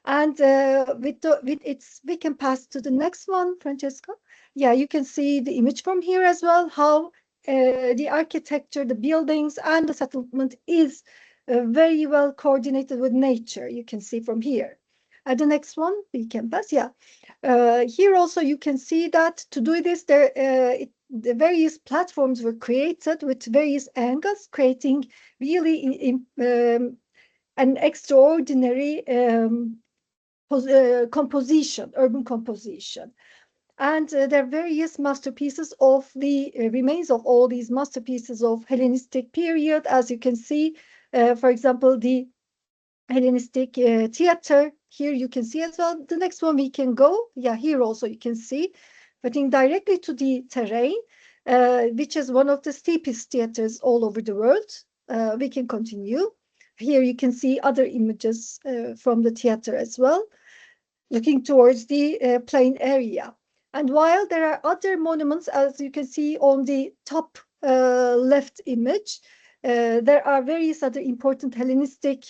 And we can pass to the next one, Francesca. Yeah, you can see the image from here as well, how the architecture, the buildings, and the settlement is very well coordinated with nature. You can see from here. The next one, we can pass. Yeah, here also you can see that to do this, the various platforms were created with various angles, creating really an extraordinary composition, urban composition. And there are various masterpieces of the remains of all these masterpieces of Hellenistic period. As you can see, for example, the Hellenistic theater. Here you can see as well. The next one we can go. Yeah, here also you can see, fitting directly to the terrain, which is one of the steepest theaters all over the world. We can continue. Here you can see other images from the theater as well, looking towards the plain area. And while there are other monuments, as you can see on the top left image, there are various other important Hellenistic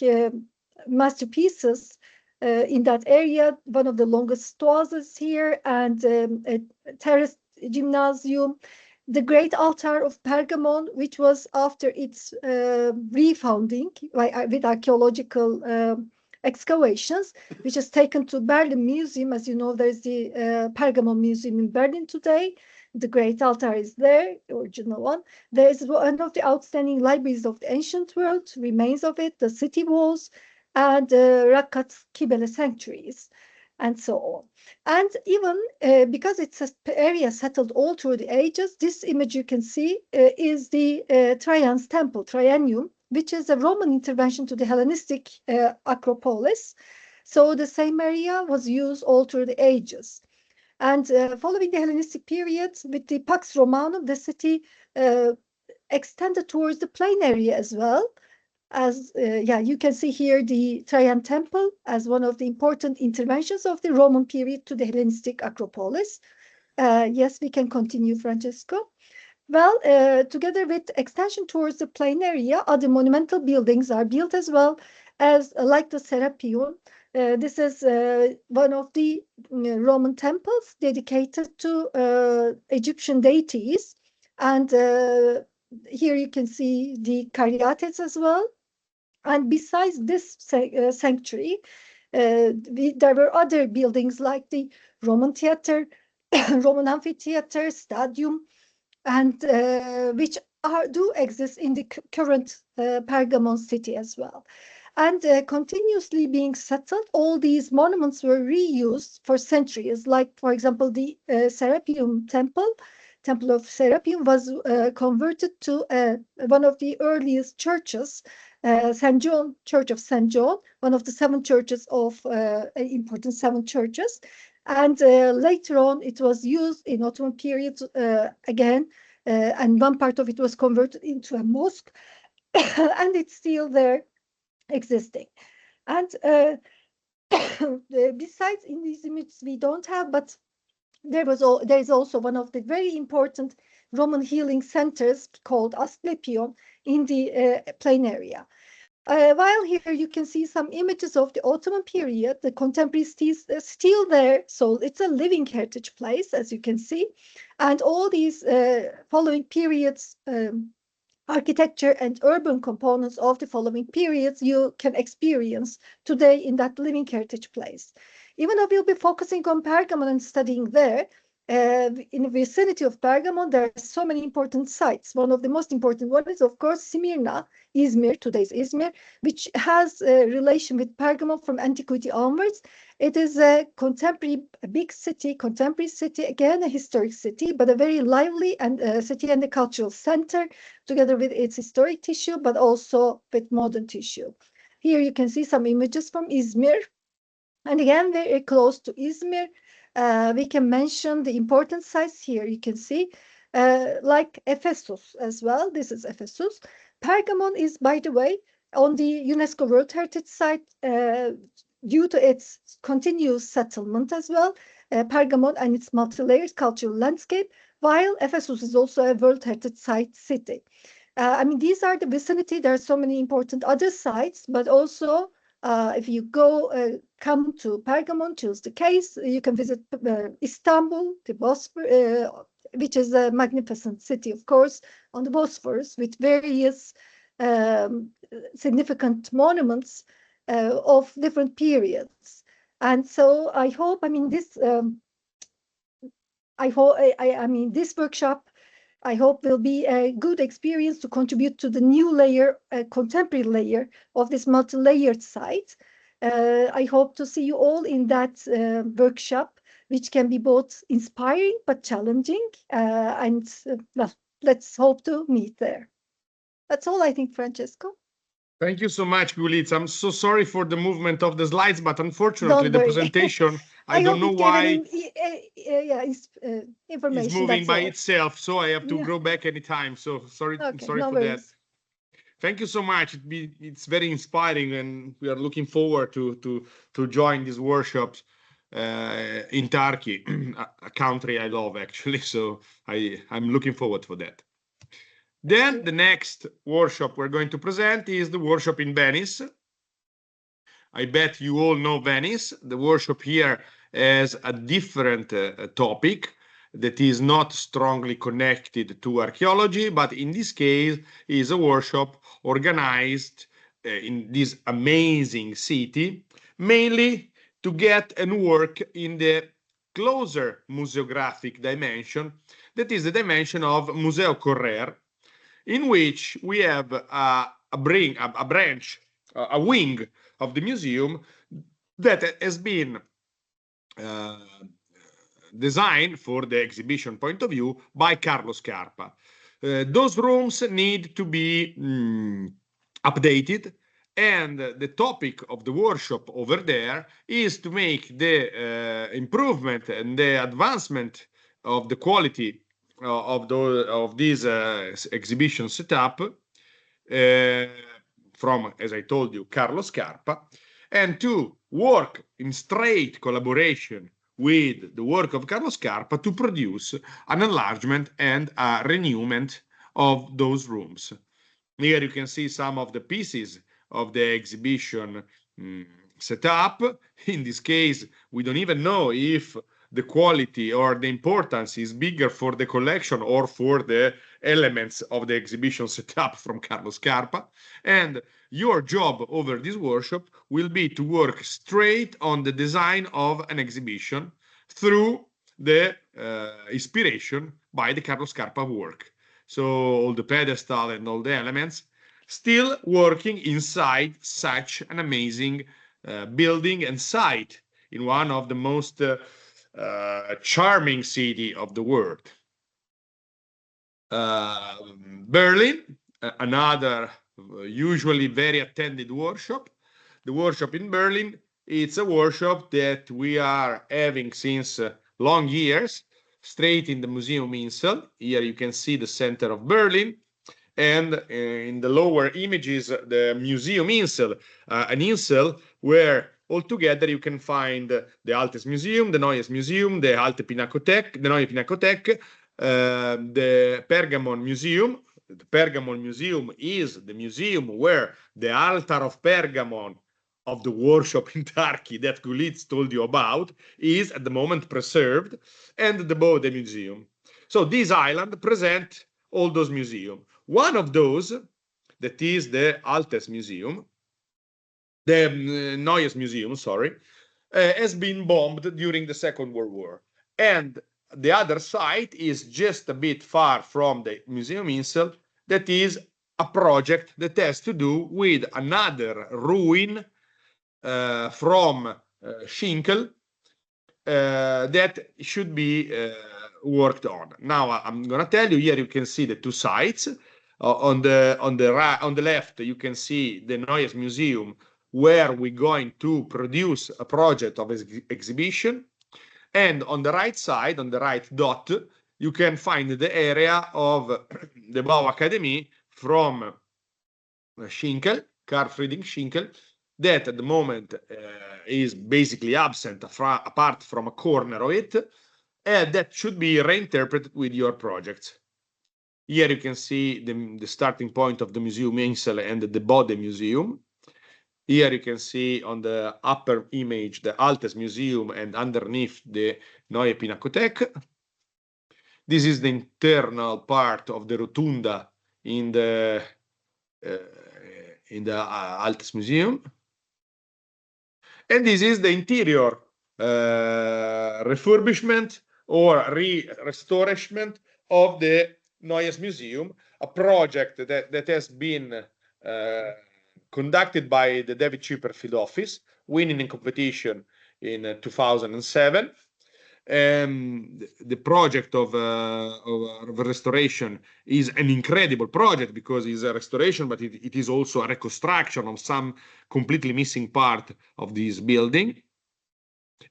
masterpieces in that area. One of the longest stoas here, and a terraced gymnasium, the great altar of Pergamon, which was after its refounding with archaeological excavations, which is taken to Berlin Museum. As you know, there's the Pergamon Museum in Berlin today. The great altar is there, the original one. There is one of the outstanding libraries of the ancient world, remains of it, the city walls, and Rakkat Kibele sanctuaries, and so on. And even because it's an area settled all through the ages, this image you can see is the Trajan's temple, Triennium, which is a Roman intervention to the Hellenistic Acropolis. So the same area was used all through the ages. And following the Hellenistic period, with the Pax Romanum, the city extended towards the plain area as well. As you can see here the Trajan Temple as one of the important interventions of the Roman period to the Hellenistic Acropolis. Yes, we can continue, Francesco. Well, together with extension towards the plain area, other monumental buildings are built as well, as like the Serapeum. This is one of the Roman temples dedicated to Egyptian deities. And here you can see the Caryatids as well. And besides this sanctuary, there were other buildings like the Roman theater, Roman amphitheater, stadium, and which do exist in the current Pergamon city as well. And continuously being settled, all these monuments were reused for centuries. Like, for example, the Serapeum Temple of Serapeum was converted to one of the earliest churches, St. John, Church of St. John, one of the 7 churches of important 7 churches. And later on, it was used in Ottoman period again, and one part of it was converted into a mosque, and it's still there existing. And besides, in these images we don't have, but there is also one of the very important Roman healing centers called Asklepion in the plain area. While here you can see some images of the Ottoman period, the contemporary still there, so it's a living heritage place, as you can see, and all these following periods, architecture and urban components of the following periods you can experience today in that living heritage place. Even though we'll be focusing on Pergamon and studying there, in the vicinity of Pergamon, there are so many important sites. One of the most important one is, of course, Smyrna, Izmir, today's Izmir, which has a relation with Pergamon from antiquity onwards. It is a contemporary, a big city, contemporary city, again, a historic city, but a very lively and city and a cultural center, together with its historic tissue, but also with modern tissue. Here you can see some images from Izmir. And again, very close to Izmir, we can mention the important sites here. You can see like Ephesus as well. This is Ephesus. Pergamon is, by the way, on the UNESCO World Heritage Site due to its continuous settlement as well. Pergamon and its multi-layered cultural landscape, while Ephesus is also a World Heritage Site city. I mean, these are the vicinity. There are so many important other sites, but also if you come to Pergamon, choose the case, you can visit Istanbul, the Bosphorus, which is a magnificent city, of course, on the Bosphorus, with various significant monuments of different periods. And so I hope, I mean, this, this workshop, I hope will be a good experience to contribute to the new layer, contemporary layer of this multi-layered site. I hope to see you all in that workshop, which can be both inspiring but challenging. Well, let's hope to meet there. That's all, I think, Francesco. Thank you so much, Guliz. I'm so sorry for the movement of the slides, but unfortunately, the presentation, I don't know why information it's moving by itself, so I have to go back anytime. So sorry, sorry for that. Thank you so much. It's very inspiring, and we are looking forward to join these workshops in Turkey, a country I love actually. So I'm looking forward for that. Then the next workshop we're going to present is the workshop in Venice. I bet you all know Venice. The workshop here has a different topic that is not strongly connected to archaeology, but in this case is a workshop organized in this amazing city, mainly to get and work in the closer museographic dimension, that is the dimension of Museo Correr, in which we have a branch, a wing of the museum that has been designed for the exhibition point of view by Carlo Scarpa. Those rooms need to be updated, and the topic of the workshop over there is to make the improvement and the advancement of the quality of this exhibition setup from, as I told you, Carlo Scarpa, and to work in straight collaboration with the work of Carlo Scarpa to produce an enlargement and a renewment of those rooms. Here you can see some of the pieces of the exhibition setup. In this case, we don't even know if the quality or the importance is bigger for the collection or for the elements of the exhibition setup from Carlo Scarpa. And your job over this workshop will be to work straight on the design of an exhibition through the inspiration by the Carlo Scarpa work. So all the pedestal and all the elements, still working inside such an amazing building and site in one of the most charming city of the world. Berlin, another usually very attended workshop. The workshop in Berlin, it's a workshop that we are having since long years, straight in the Museum Insel. Here you can see the center of Berlin, and in the lower images, the Museum Insel, an Insel where altogether you can find the Altes Museum, the Neues Museum, the Alte Pinakothek, the Neue Pinakothek, the Pergamon Museum. The Pergamon Museum is the museum where the altar of Pergamon of the workshop in Turkey that Gulitz told you about is at the moment preserved, and the Bode Museum. So this island present all those museums. One of those, that is the Altes Museum, the Neues Museum, sorry, has been bombed during the Second World War. And the other site is just a bit far from the Museum Insel, that is a project that has to do with another ruin from Schinkel that should be worked on. Now I'm going to tell you, here you can see the two sites. On the left, you can see the Neues Museum, where we're going to produce a project of exhibition. And on the right side, on the right dot, you can find the area of the Bau Academy from Schinkel, Karl Friedrich Schinkel, that at the moment is basically absent apart from a corner of it, and that should be reinterpreted with your projects. Here you can see the starting point of the Museum Insel and the Bode Museum. Here you can see on the upper image the Altes Museum, and underneath the Neue Pinakothek. This is the internal part of the rotunda in the Altes Museum. And this is the interior refurbishment or restoration of the Neues Museum, a project that has been conducted by the David Chipperfield office, winning a competition in 2007. The project of restoration is an incredible project because it's a restoration, but it is also a reconstruction of some completely missing part of this building.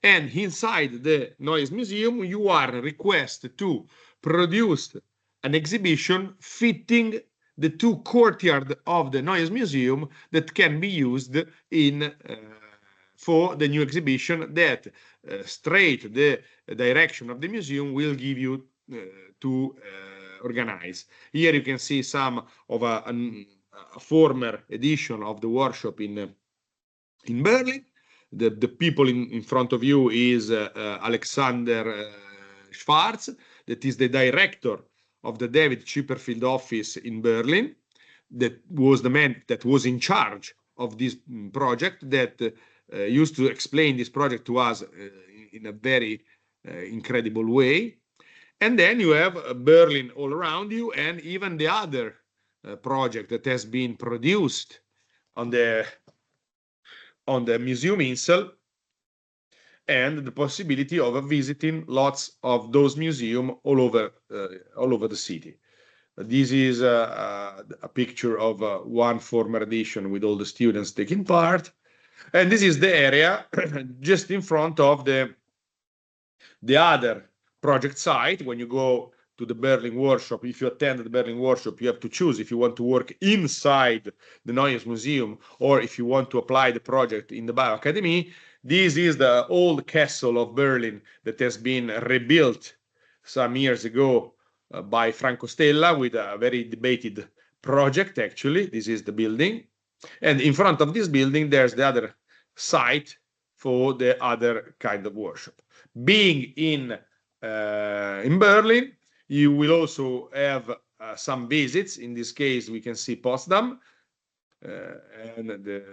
And inside the Neues Museum, you are requested to produce an exhibition fitting the two courtyards of the Neues Museum that can be used in for the new exhibition that straight the direction of the museum will give you to organize. Here you can see some of a former edition of the workshop in Berlin. The people in front of you is Alexander Schwarz, that is the director of the David Chipperfield office in Berlin, that was the man that was in charge of this project, that used to explain this project to us in a very incredible way. And then you have Berlin all around you, and even the other project that has been produced on the Museum Insel, and the possibility of visiting lots of those museums all over the city. This is a picture of one former edition with all the students taking part. And this is the area just in front of the other project site. When you go to the Berlin workshop, if you attend the Berlin workshop, you have to choose if you want to work inside the Neues Museum or if you want to apply the project in the Bau Academy. This is the old castle of Berlin that has been rebuilt some years ago by Franco Stella with a very debated project, actually. This is the building. And in front of this building, there's the other site for the other kind of workshop. Being in Berlin, you will also have some visits. In this case, we can see Potsdam and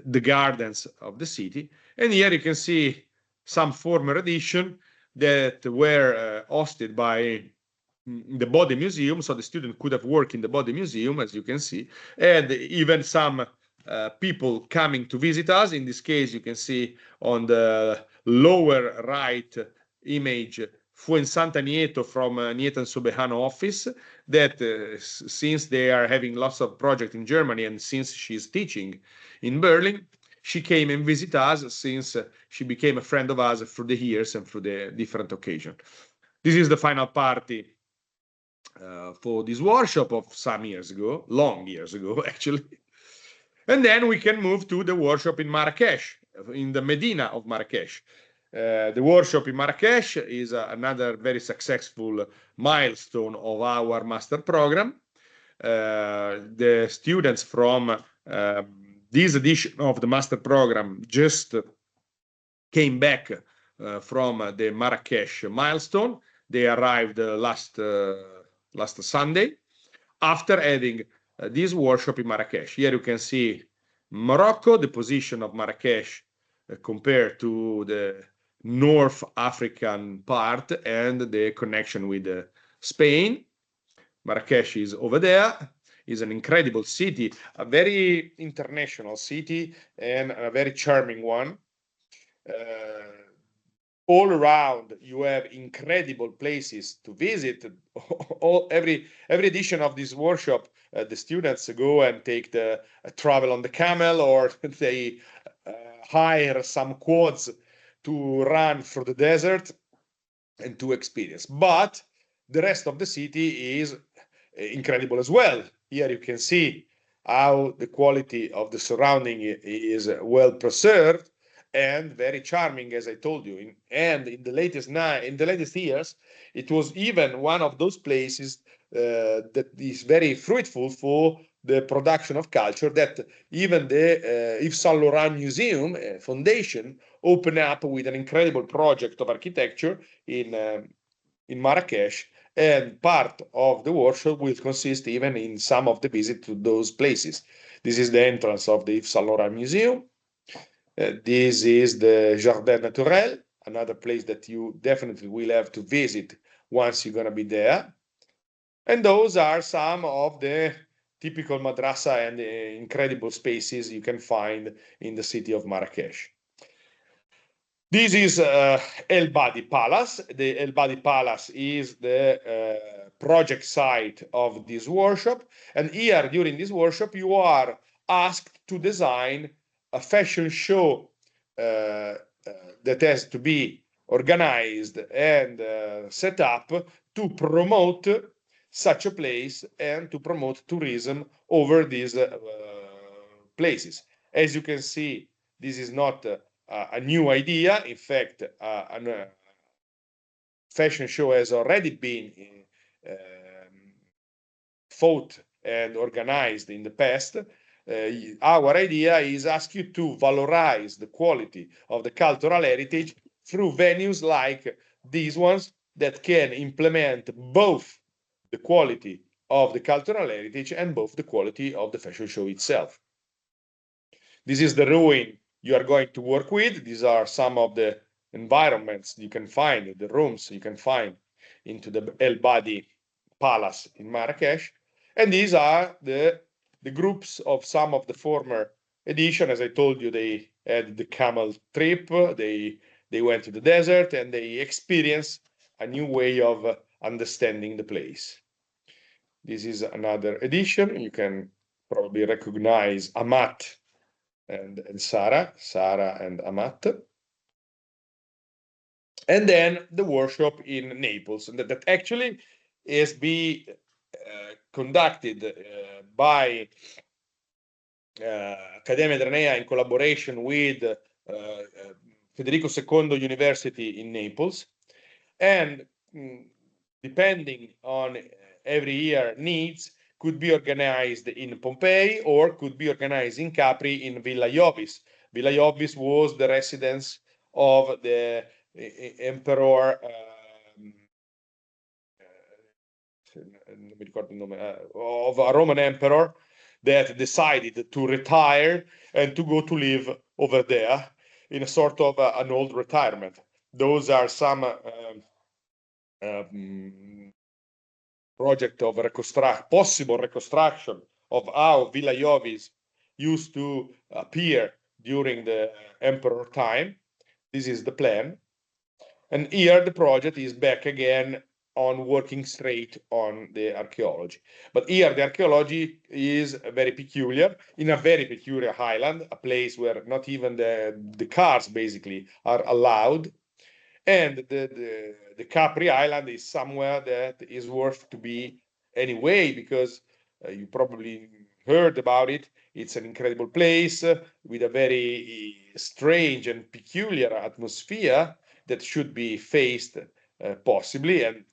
the gardens of the city. And here you can see some former edition that were hosted by the Bode Museum, so the student could have worked in the Bode Museum, as you can see, and even some people coming to visit us. In this case, you can see on the lower right image Fuensanta Nieto from Nieto and Sobejano office, that since they are having lots of projects in Germany and since she's teaching in Berlin, she came and visited us since she became a friend of ours through the years and through the different occasions. This is the final party for this workshop of some years ago, long years ago, actually. And then we can move to the workshop in Marrakesh. in the Medina of Marrakesh. The workshop in Marrakesh is another very successful milestone of our master program. The students from this edition of the master program just came back from the Marrakesh milestone. They arrived last Sunday after having this workshop in Marrakesh. Here you can see Morocco, the position of Marrakesh compared to the North African part and the connection with Spain. Marrakesh is over there. It's an incredible city, a very international city and a very charming one. All around you have incredible places to visit. Every edition of this workshop, the students go and take the travel on the camel, or they hire some quads to run through the desert and to experience. But the rest of the city is incredible as well. Here you can see how the quality of the surrounding is well preserved and very charming, as I told you. In the latest years, it was even one of those places that is very fruitful for the production of culture, that even the Yves Saint Laurent Museum Foundation opened up with an incredible project of architecture in Marrakesh, and part of the workshop will consist even in some of the visit to those places. This is the entrance of the Yves Saint Laurent Museum. This is the Jardin Naturel, another place that you definitely will have to visit once you're going to be there. And those are some of the typical madrasa and incredible spaces you can find in the city of Marrakesh. This is El Badi Palace. The El Badi Palace is the project site of this workshop. And here, during this workshop, you are asked to design a fashion show that has to be organized and set up to promote such a place and to promote tourism over these places. As you can see, this is not a new idea. In fact, a fashion show has already been thought and organized in the past. Our idea is ask you to valorize the quality of the cultural heritage through venues like these ones that can implement both the quality of the cultural heritage and both the quality of the fashion show itself. This is the ruin you are going to work with. These are some of the environments you can find, the rooms you can find into the El Badi Palace in Marrakesh. And these are the groups of some of the former edition. As I told you, they had the camel trip, they went to the desert, and they experienced a new way of understanding the place. This is another edition. You can probably recognize Amat and Sarah and Amat. And then the workshop in Naples, and that actually is conducted by Accademia Adranea in collaboration with Federico II University in Naples. And depending on every year needs, could be organized in Pompeii or could be organized in Capri in Villa Iovis. Villa Iovis was the residence of the emperor of a Roman emperor that decided to retire and to go to live over there in a sort of an old retirement. Those are some project of possible reconstruction of how Villa Iovis used to appear during the emperor time. This is the plan. And here the project is back again on working straight on the archaeology. But here the archaeology is very peculiar, in a very peculiar island, a place where not even the cars basically are allowed. And the Capri Island is somewhere that is worth to be anyway, because you probably heard about it. It's an incredible place with a very strange and peculiar atmosphere that should be faced possibly, and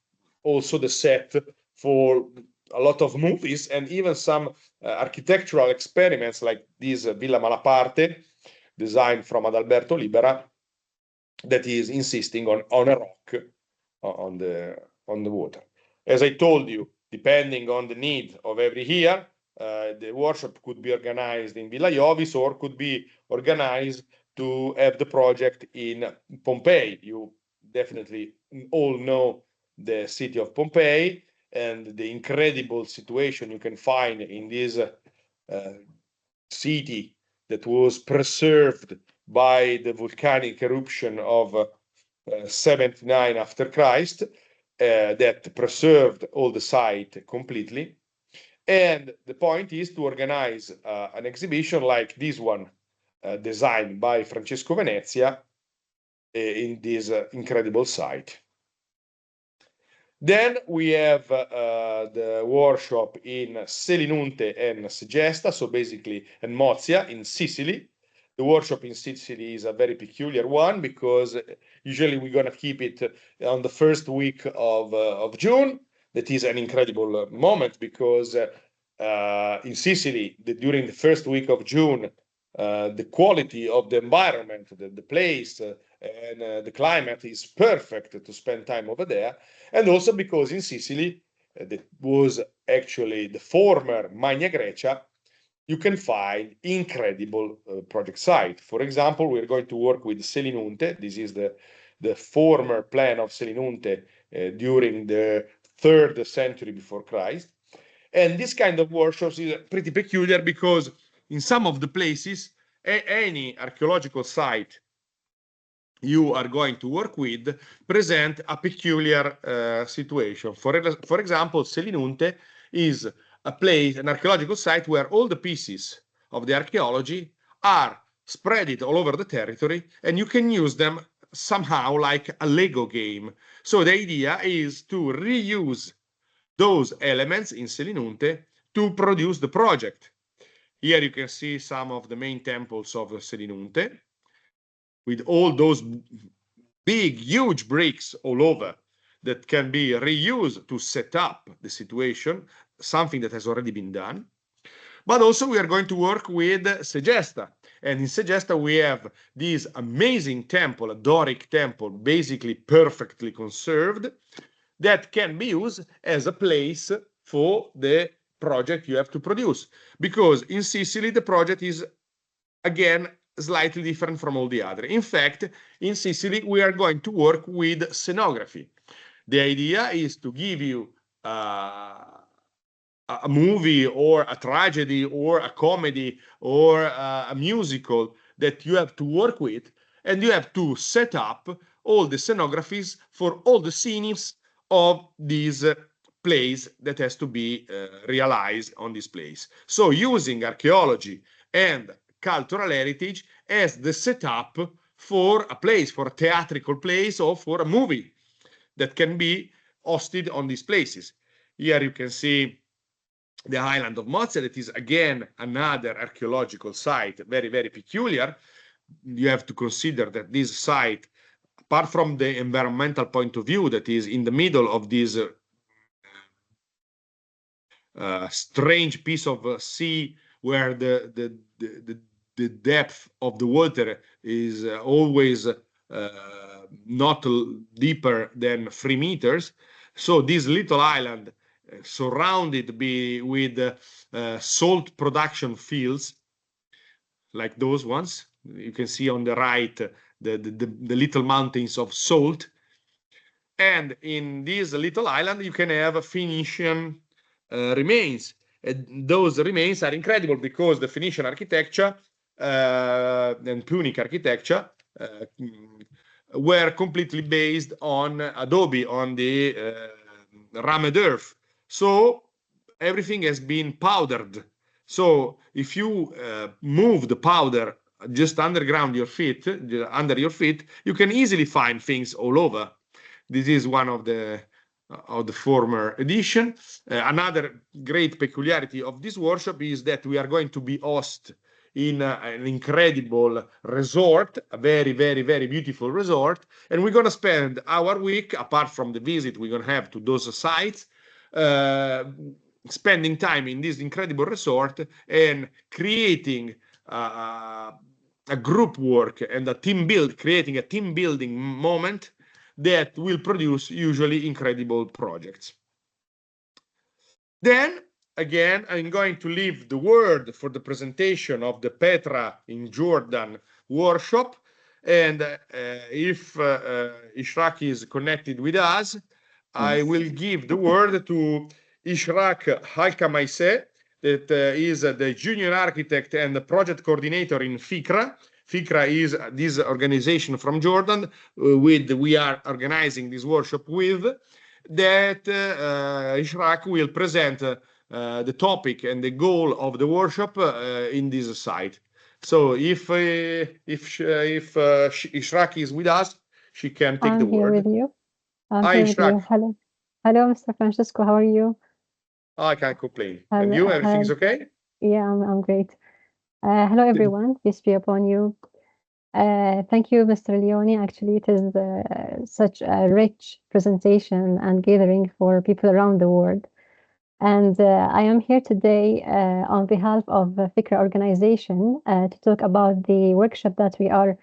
also the set for a lot of movies and even some architectural experiments like this Villa Malaparte, designed from Adalberto Libera, that is insisting on a rock on the water. As I told you, depending on the need of every year, the workshop could be organized in Villa Iovis or could be organized to have the project in Pompeii. You definitely all know the city of Pompeii and the incredible situation you can find in this city that was preserved by the volcanic eruption of 79 after Christ, that preserved all the site completely. And the point is to organize an exhibition like this one, designed by Francesco Venezia, in this incredible site. Then we have the workshop in Selinunte and Segesta, so basically in Mozia in Sicily. The workshop in Sicily is a very peculiar one because usually we're going to keep it on the first week of June. That is an incredible moment because in Sicily, during the first week of June, the quality of the environment, the place, and the climate is perfect to spend time over there. And also because in Sicily, that was actually the former Magna Grecia, you can find incredible project site. For example, we're going to work with Selinunte. This is the former plan of Selinunte during the 3rd century before Christ. And this kind of workshops is pretty peculiar because in some of the places, any archaeological site you are going to work with present a peculiar situation. For example, Selinunte is a place, an archaeological site where all the pieces of the archaeology are spread all over the territory, and you can use them somehow like a Lego game. So the idea is to reuse those elements in Selinunte to produce the project. Here you can see some of the main temples of Selinunte with all those big, huge bricks all over that can be reused to set up the situation, something that has already been done. But also we are going to work with Segesta. And in Segesta we have this amazing temple, a Doric temple, basically perfectly conserved, that can be used as a place for the project you have to produce. Because in Sicily, the project is, again, slightly different from all the other. In fact, in Sicily, we are going to work with scenography. The idea is to give you a movie or a tragedy or a comedy or a musical that you have to work with, and you have to set up all the scenographies for all the scenes of these plays that has to be realized on this place. So using archaeology and cultural heritage as the setup for a place, for a theatrical place or for a movie that can be hosted on these places. Here you can see the island of Mozia, that is again another archaeological site, very, very peculiar. You have to consider that this site, apart from the environmental point of view, that is in the middle of this strange piece of sea where the depth of the water is always not deeper than 3 meters. So this little island surrounded with salt production fields like those ones. You can see on the right the little mountains of salt. And in this little island, you can have Phoenician remains. And those remains are incredible because the Phoenician architecture and Punic architecture were completely based on adobe, on the rammed earth. So everything has been powdered. So if you move the powder just underground your feet, under your feet, you can easily find things all over. This is one of the of the former edition. Another great peculiarity of this workshop is that we are going to be host in an incredible resort, a very, very, very beautiful resort. And we're going to spend our week, apart from the visit we're going to have to those sites, spending time in this incredible resort and creating a group work and creating a team building moment that will produce usually incredible projects. Then again, I'm going to leave the word for the presentation of the Petra in Jordan workshop. And if Ishraq is connected with us, I will give the word to Ishraq Al-Khamaiseh, that is the junior architect and the project coordinator in FICRA. FICRA is this organization from Jordan we are organizing this workshop with, that Ishraq will present the topic and the goal of the workshop in this site. So if Ishraq is with us, she can take the word. I'm here with you. Hi, Ishraq. Hello. Hello, Mr. Francesco. How are you? I can't complain. Hello, And you, everything's okay? Yeah, I'm great. Hello, everyone. Peace be upon you. Thank you, Mr. Leone. Actually, it is such a rich presentation and gathering for people around the world. And I am here today on behalf of FICRA organization to talk about the workshop that we are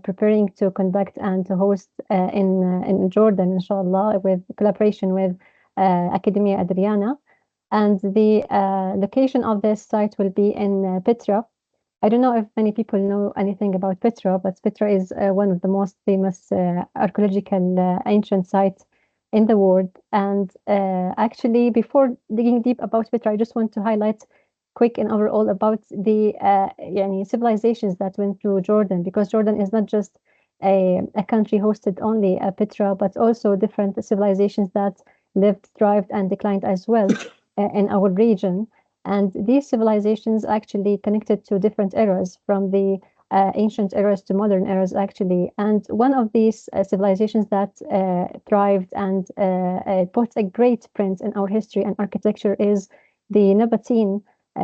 preparing to conduct and to host in Jordan, inshallah, with collaboration with Academia Adriana. And the location of this site will be in Petra. I don't know if many people know anything about Petra, but Petra is one of the most famous archaeological ancient sites in the world. And actually, before digging deep about Petra, I just want to highlight quick and overall about the civilizations that went through Jordan, because Jordan is not just a country hosted only Petra, but also different civilizations that lived, thrived, and declined as well in our region. And these civilizations actually connected to different eras, from the ancient eras to modern eras, actually. And one of these civilizations that thrived and put a great print in our history and architecture is the Nabatean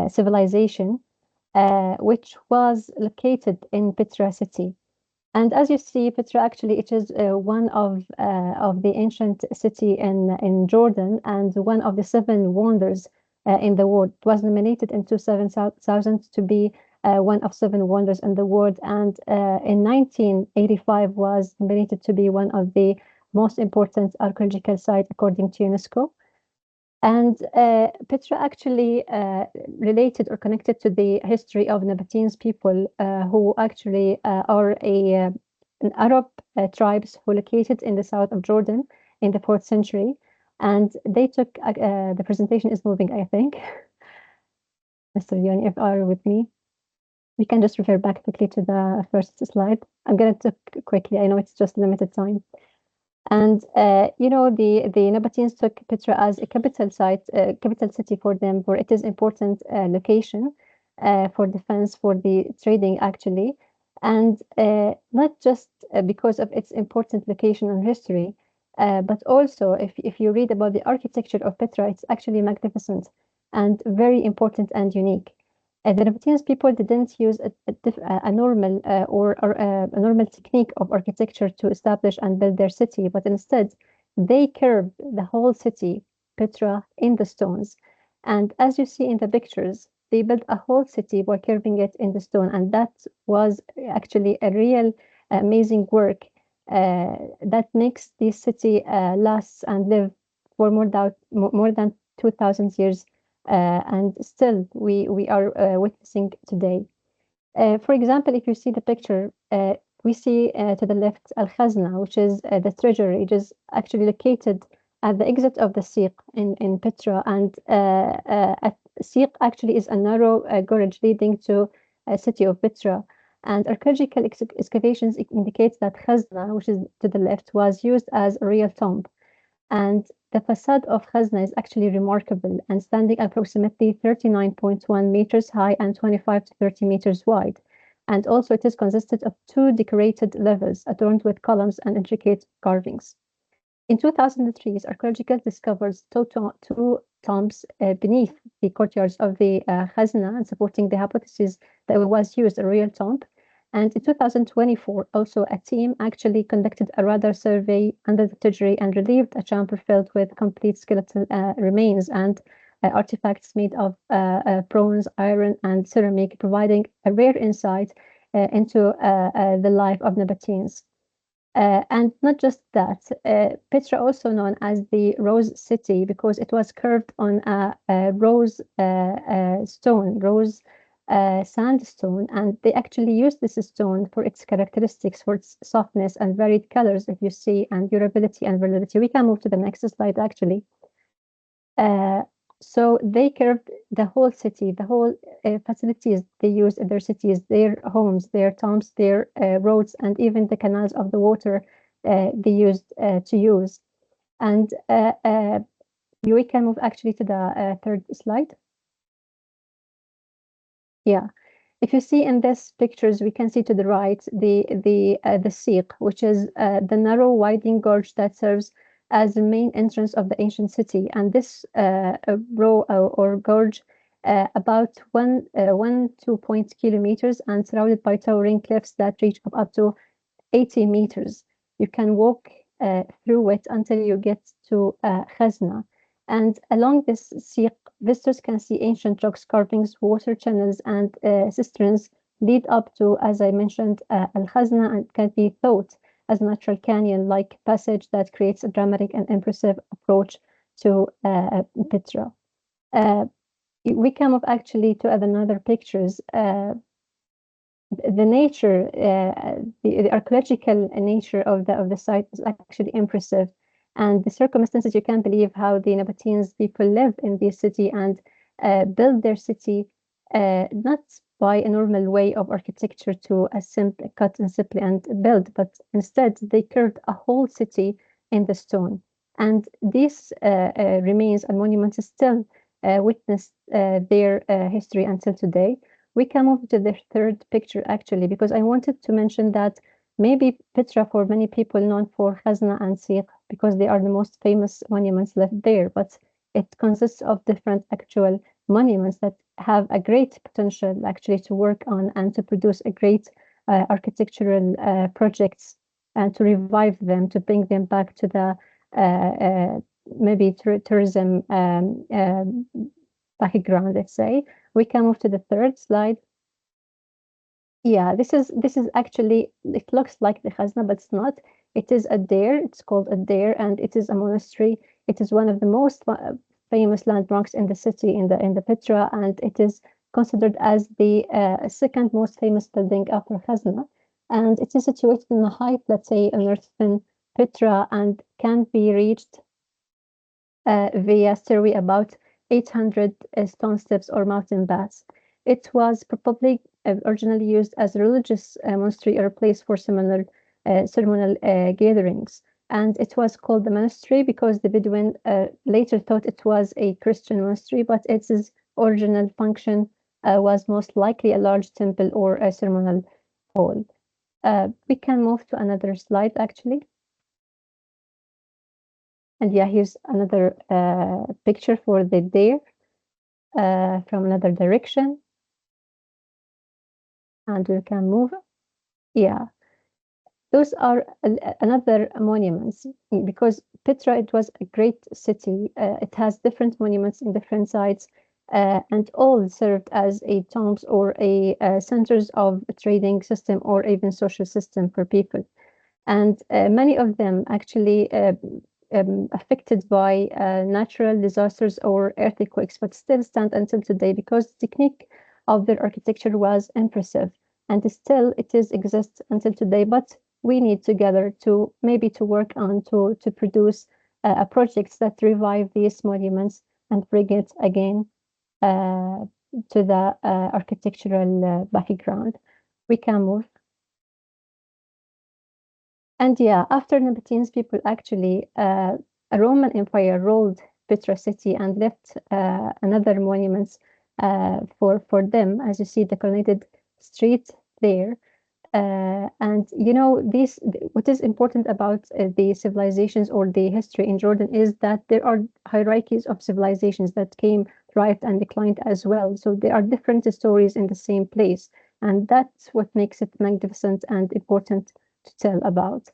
civilization, which was located in Petra city. And as you see, Petra actually, it is one of the ancient city in Jordan, and one of the 7 wonders in the world. It was nominated in 2000 to be one of 7 wonders in the world, and in 1985 was nominated to be one of the most important archaeological sites according to UNESCO. And Petra actually related or connected to the history of Nabateans people who actually are an Arab tribes who located in the south of Jordan in the 4th century. And they took, the presentation is moving, I think. Mr. Leone, if you are with me, we can just refer back quickly to the first slide. I'm going to talk quickly. I know it's just limited time. And, the Nabateans took Petra as a capital site, capital city for them, for it is important location for defense, for the trading, actually. And not just because of its important location and history, but also if you read about the architecture of Petra, it's actually magnificent and very important and unique. The Nabateans people didn't use a normal a normal technique of architecture to establish and build their city, but instead they curved the whole city, Petra, in the stones. And as you see in the pictures, they built a whole city by curving it in the stone, and that was actually a real amazing work that makes this city last and live for more than 2,000 years. And still we are witnessing today. For example, if you see the picture, we see to the left Al-Khazna, which is the treasury. It is actually located at the exit of the Siq in Petra, and at Siq actually is a narrow gorge leading to a city of Petra. And archaeological excavations indicate that Khazna, which is to the left, was used as a real tomb. And the facade of Khazna is actually remarkable and standing approximately 39.1 meters high and 25 to 30 meters wide. And also it is consisted of 2 decorated levels adorned with columns and intricate carvings. In 2003, archaeological discovered two tombs beneath the courtyards of the Khazna, and supporting the hypothesis that it was used a real tomb. And in 2024, also a team actually conducted a radar survey under the Tijri and relieved a chamber filled with complete skeletal remains and artifacts made of bronze, iron, and ceramic, providing a rare insight into the life of Nabateans. And not just that, Petra also known as the Rose City because it was carved on a rose sandstone, and they actually used this stone for its characteristics, for its softness and varied colors, if you see, and durability and validity. We can move to the next slide, actually. So they curved the whole city, the whole facilities they use in their cities, their homes, their tombs, their roads, and even the canals of the water they used to use. And we can move actually to the third slide. Yeah. If you see in these pictures, we can see to the right the Siq, which is the narrow, widening gorge that serves as the main entrance of the ancient city. And this row or gorge, about 2 kilometers, and surrounded by towering cliffs that reach up to 80 meters. You can walk through it until you get to Khazna. And along this Siq, visitors can see ancient rocks carvings, water channels, and cisterns lead up to, as I mentioned, Al-Khazna, and can be thought as a natural canyon-like passage that creates a dramatic and impressive approach to Petra. We can move actually to another pictures. The nature, the archaeological nature of the site is actually impressive. And the circumstances, you can't believe how the Nabateans people live in this city and build their city not by a normal way of architecture to a simple cut and simply and build, but instead they curved a whole city in the stone. And these remains and monuments still witness their history until today. We can move to the third picture actually, because I wanted to mention that maybe Petra, for many people, known for Khazna and Siq because they are the most famous monuments left there, but it consists of different actual monuments that have a great potential actually to work on and to produce a great architectural projects and to revive them, to bring them back to the maybe tourism background, let's say. We can move to the third slide. Yeah, this is actually, it looks like the Khazna, but it's not. It is a Deir. It's called a Deir, and it is a monastery. It is one of the most famous landmarks in the city, in the Petra, and it is considered as the second most famous building after Khazna. And it is situated in a height, let's say, on northern Petra, and can be reached via stairway about 800 stone steps or mountain paths. It was probably originally used as a religious monastery or a place for ceremonial gatherings. And it was called the monastery because the Bedouin later thought it was a Christian monastery, but its original function was most likely a large temple or a ceremonial hall. We can move to another slide, actually. And yeah, here's another picture for the Deir from another direction. And we can move. Yeah. Those are another monuments because Petra, it was a great city. It has different monuments in different sites and all served as a tombs or a centers of a trading system or even social system for people. And many of them actually affected by natural disasters or earthquakes, but still stand until today because the technique of their architecture was impressive. And still it exists until today, but we need together to maybe to work on to produce projects that revive these monuments and bring it again to the architectural background. We can move. And yeah, after Nabateans, people actually, a Roman Empire ruled Petra city and left another monuments for them. As you see, the connected street there. And you know, what is important about the civilizations or the history in Jordan is that there are hierarchies of civilizations that came, thrived, and declined as well. So there are different stories in the same place, and that's what makes it magnificent and important to tell about.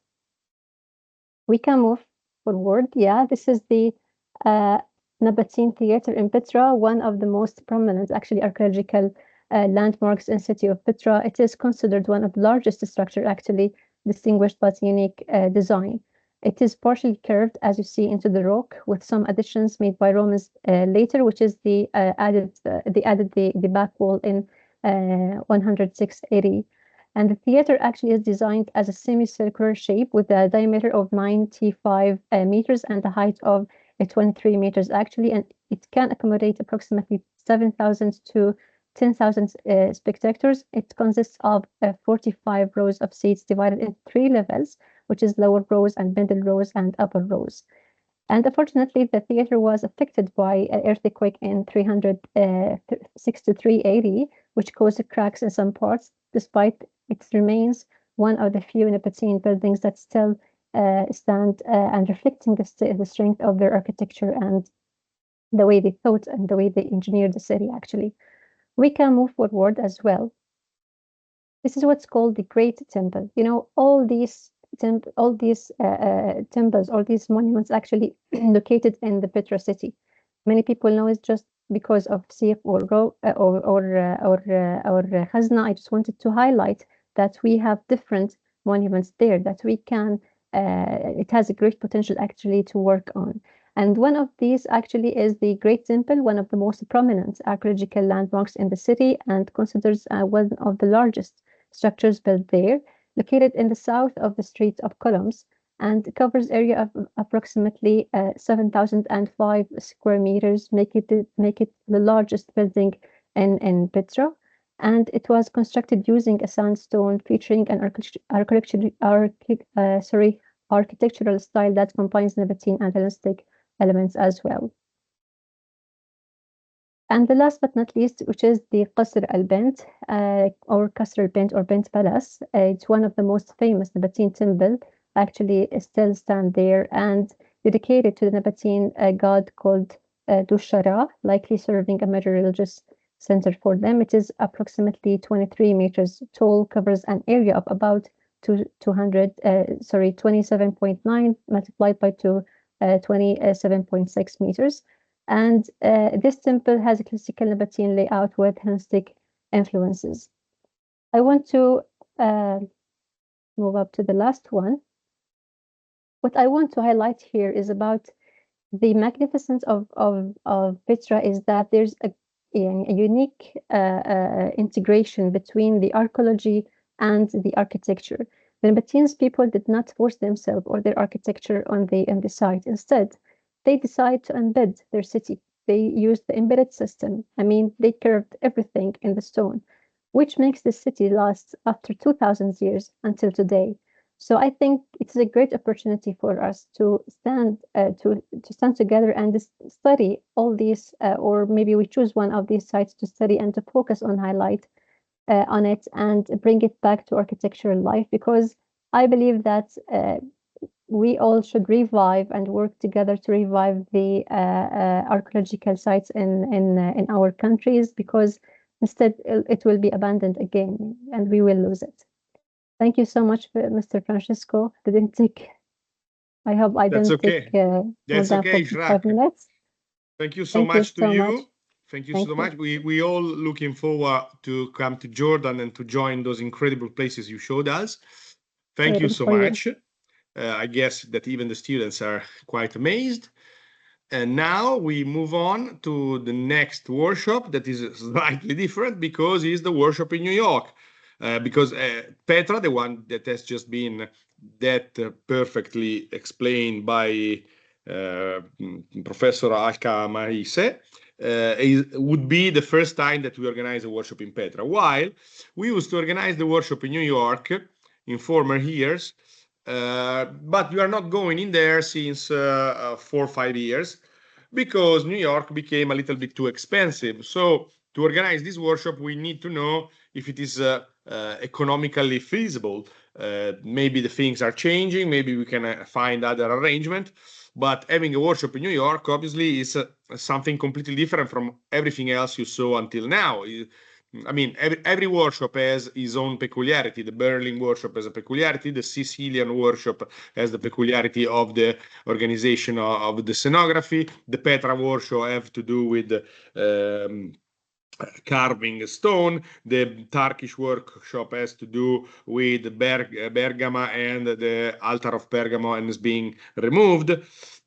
We can move forward. Yeah, this is the Nabateen Theater in Petra, one of the most prominent, actually, archaeological landmarks in city of Petra. It is considered one of the largest structure, actually distinguished by its unique design. It is partially curved, as you see, into the rock, with some additions made by Romans later, which is the added the back wall in 106 AD. And the theater actually is designed as a semicircular shape with a diameter of 95 meters and a height of 23 meters actually, and it can accommodate approximately 7,000 to 10,000 spectators. It consists of 45 rows of seats divided in 3 levels, which is lower rows and middle rows and upper rows. And unfortunately, the theater was affected by an earthquake in 363 AD, which caused cracks in some parts, despite it remains one of the few Nabatean buildings that still stand and reflecting the strength of their architecture and the way they thought and the way they engineered the city, actually. We can move forward as well. This is what's called the Great Temple. You know, all these temples, all these monuments actually located in the Petra city. Many people know it just because of Sif or Khazna. I just wanted to highlight that we have different monuments there that we can, it has a great potential actually to work on. And one of these actually is the Great Temple, one of the most prominent archaeological landmarks in the city and considers one of the largest structures built there, located in the south of the Strait of Columns, and covers area of approximately 7,005 square meters, make it the largest building in Petra. And it was constructed using a sandstone featuring an architectural style that combines Nabatean and Hellenistic elements as well. And the last but not least, which is the Qasr al-Bint, or Qasr al-Bint or Bint Palace. It's one of the most famous Nabatean temple, actually still stand there and dedicated to the Nabatean god called Dushara, likely serving a major religious center for them. It is approximately 23 meters tall, covers an area of about 27.9 multiplied by 27.6 meters. And this temple has a classical Nabatean layout with Hellenistic influences. I want to move up to the last one. What I want to highlight here is about the magnificence of Petra is that there's a unique integration between the archaeology and the architecture. The Nabatean people did not force themselves or their architecture on the site. Instead, they decide to embed their city. They used the embedded system. I mean, they curved everything in the stone, which makes the city last after 2,000 years until today. So I think it's a great opportunity for us to stand together and study all these, or maybe we choose one of these sites to study and to focus on highlight on it and bring it back to architectural life, because I believe that we all should revive and work together to revive the archaeological sites in our countries, because instead it will be abandoned again and we will lose it. Thank you so much, Mr. Francesco. I hope I didn't take more than 45 minutes. Thank you so much to you. Thank you so much. We all looking forward to come to Jordan and to join those incredible places you showed us. Thank you so much. I guess that even the students are quite amazed. And now we move on to the next workshop that is slightly different because it's the workshop in New York. Because Petra, the one that has just been perfectly explained by Professor Alka Marise, would be the first time that we organize a workshop in Petra. While we used to organize the workshop in New York in former years, but we are not going in there since 4 or 5 years because New York became a little bit too expensive. So to organize this workshop, we need to know if it is economically feasible. Maybe the things are changing, maybe we can find other arrangement, but having a workshop in New York obviously is something completely different from everything else you saw until now. I mean, every workshop has its own peculiarity. The Berlin workshop has a peculiarity. The Sicilian workshop has the peculiarity of the organization of the scenography. The Petra workshop have to do with carving stone. The Turkish workshop has to do with Bergamo and the altar of Pergamo and is being removed.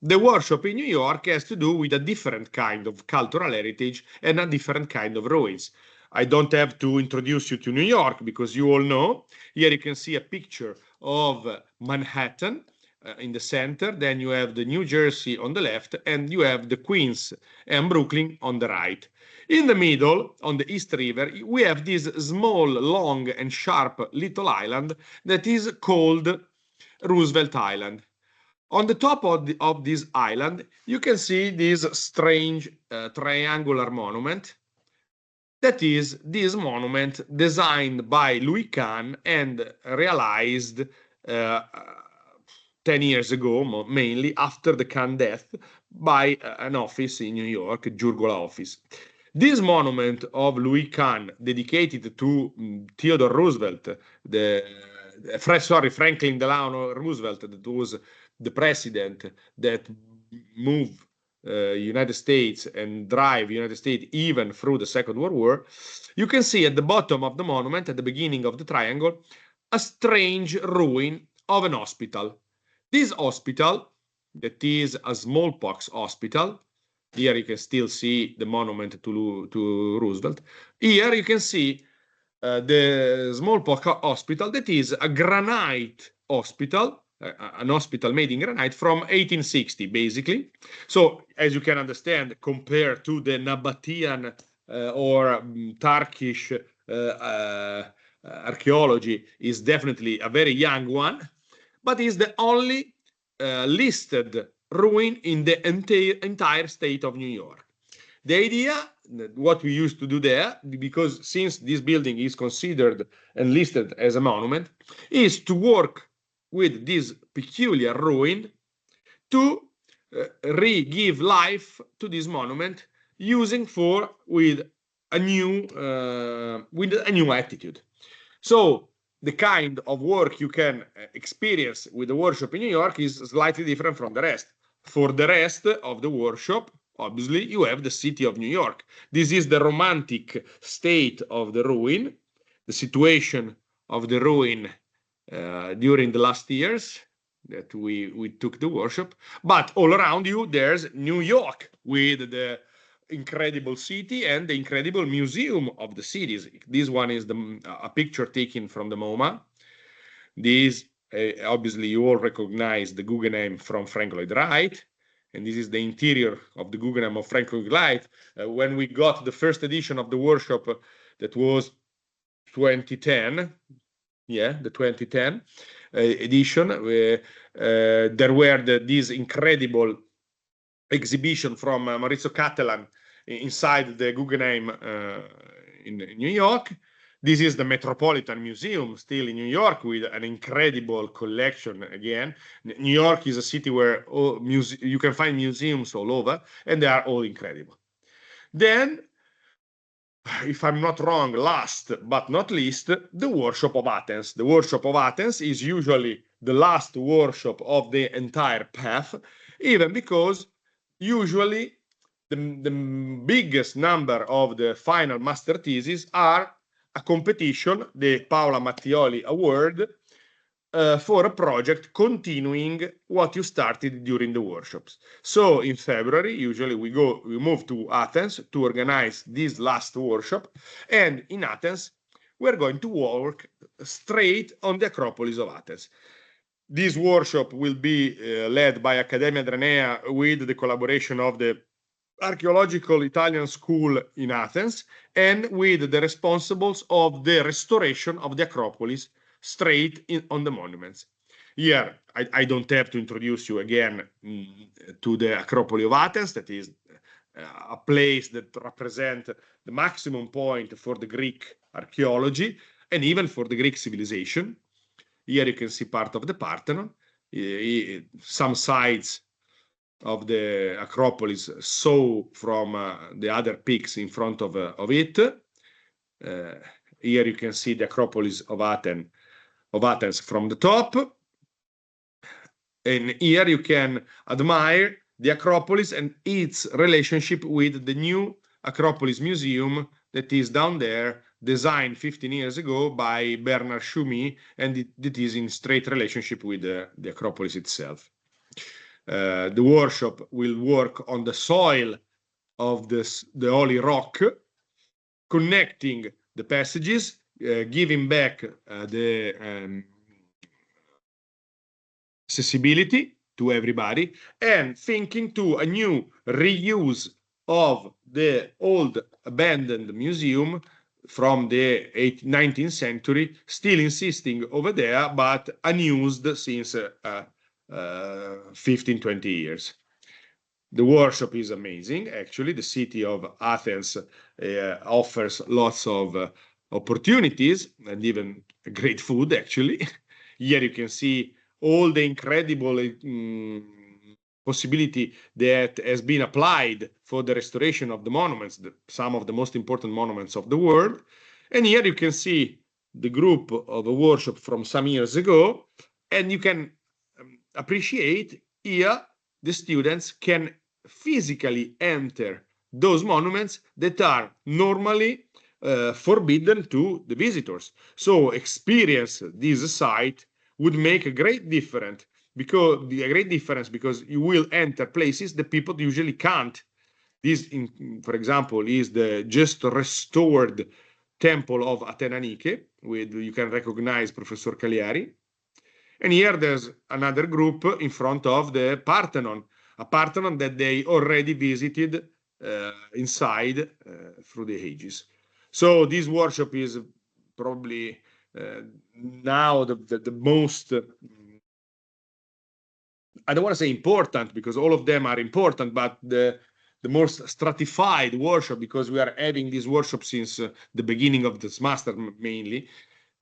The workshop in New York has to do with a different kind of cultural heritage and a different kind of ruins. I don't have to introduce you to New York because you all know. Here you can see a picture of Manhattan in the center. Then you have the New Jersey on the left, and you have the Queens and Brooklyn on the right. In the middle, on the East River, we have this small, long, and sharp little island that is called Roosevelt Island. On the top of this island, you can see this strange triangular monument. That is this monument designed by Louis Kahn and realized 10 years ago, mainly after the Kahn death, by an office in New York, Giurgola office. This monument of Louis Kahn, dedicated to Theodore Roosevelt, Franklin Delano Roosevelt, that was the president that moved United States and drive United States even through the Second World War. You can see at the bottom of the monument, at the beginning of the triangle, a strange ruin of an hospital. This hospital, that is a smallpox hospital, here you can still see the monument to Roosevelt. Here you can see the smallpox hospital, that is a granite hospital, an hospital made in granite from 1860, basically. So, as you can understand, compared to the Nabatean or Turkish archaeology, is definitely a very young one, but is the only listed ruin in the entire state of New York. The idea, what we used to do there, because since this building is considered and listed as a monument, is to work with this peculiar ruin to re-give life to this monument with a new attitude. So the kind of work you can experience with the workshop in New York is slightly different from the rest. For the rest of the workshop, obviously, you have the city of New York. This is the romantic state of the ruin, the situation of the ruin during the last years that we took the workshop. But all around you, there's New York with the incredible city and the incredible museum of the cities. This one is a picture taken from the MoMA. This, obviously, you all recognize the Guggenheim from Frank Lloyd Wright. And this is the interior of the Guggenheim of Frank Lloyd Wright. When we got the first edition of the workshop, that was 2010, the 2010 edition, there were this incredible exhibition from Maurizio Cattelan inside the Guggenheim in New York. This is the Metropolitan Museum, still in New York, with an incredible collection again. New York is a city where you can find museums all over, and they are all incredible. Then, if I'm not wrong, last but not least, the Workshop of Athens. The Workshop of Athens is usually the last workshop of the entire path, even because usually the biggest number of the final master theses are a competition, the Paola Mattioli Award, for a project continuing what you started during the workshops. So in February, usually we move to Athens to organize this last workshop. And in Athens, we're going to work straight on the Acropolis of Athens. This workshop will be led by Accademia Dranea with the collaboration of the Archaeological Italian School in Athens and with the responsibles of the restoration of the Acropolis straight on the monuments. Here, I don't have to introduce you again to the Acropolis of Athens. That is a place that represents the maximum point for the Greek archaeology. and even for the Greek civilization. Here you can see part of the Parthenon. Some sides of the Acropolis saw from the other peaks in front of it. Here you can see the Acropolis of Athens from the top. And here you can admire the Acropolis and its relationship with the new Acropolis Museum that is down there, designed 15 years ago by Bernard Chaumy, and it is in straight relationship with the Acropolis itself. The workshop will work on the soil of the Holy Rock, connecting the passages, giving back the accessibility to everybody, and thinking to a new reuse of the old abandoned museum from the 19th century, still insisting over there, but unused since 15, 20 years. The workshop is amazing. Actually, the city of Athens offers lots of opportunities and even great food, actually. Here you can see all the incredible possibility that has been applied for the restoration of the monuments, some of the most important monuments of the world. And here you can see the group of a workshop from some years ago, and you can appreciate here the students can physically enter those monuments that are normally forbidden to the visitors. So experience this site would make a great difference because you will enter places that people usually can't. This, for example, is the just restored temple of Athena Nike, with you can recognize Professor Cagliari. And here there's another group in front of the Parthenon, a Parthenon that they already visited inside through the ages. So this workshop is probably now the most, I don't want to say important because all of them are important, but the most stratified workshop, because we are having this workshop since the beginning of this master mainly.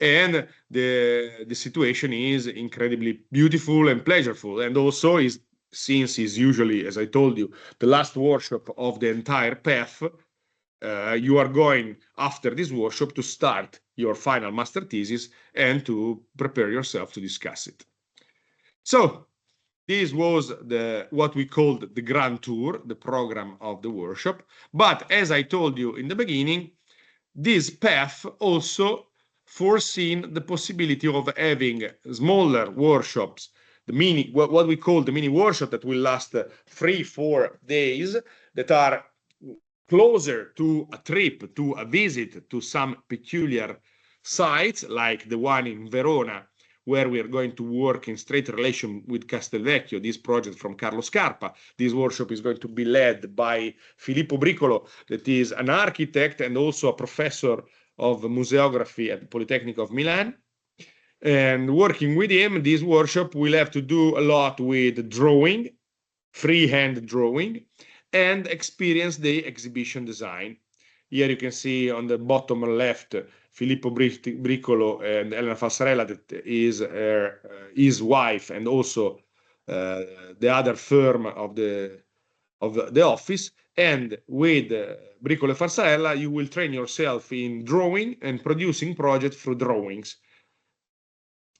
And the situation is incredibly beautiful and pleasureful, and also is, since is usually, as I told you, the last workshop of the entire path, you are going after this workshop to start your final master thesis and to prepare yourself to discuss it. So this was what we called the Grand Tour, the program of the workshop. But as I told you in the beginning, this path also foreseen the possibility of having smaller workshops, what we call the mini workshop, that will last 3-4 days, that are closer to a trip, to a visit to some peculiar sites, like the one in Verona, where we are going to work in straight relation with Castelvecchio, this project from Carlo Scarpa. This workshop is going to be led by Filippo Bricolo, that is an architect and also a professor of museography at the Polytechnic of Milan. And working with him, this workshop will have to do a lot with drawing, freehand drawing, and experience the exhibition design. Here you can see on the bottom left, Filippo Bricolo and Elena Falsarella, that is his wife, and also the other firm of the office. And with Bricolo and Falsarella, you will train yourself in drawing and producing projects through drawings.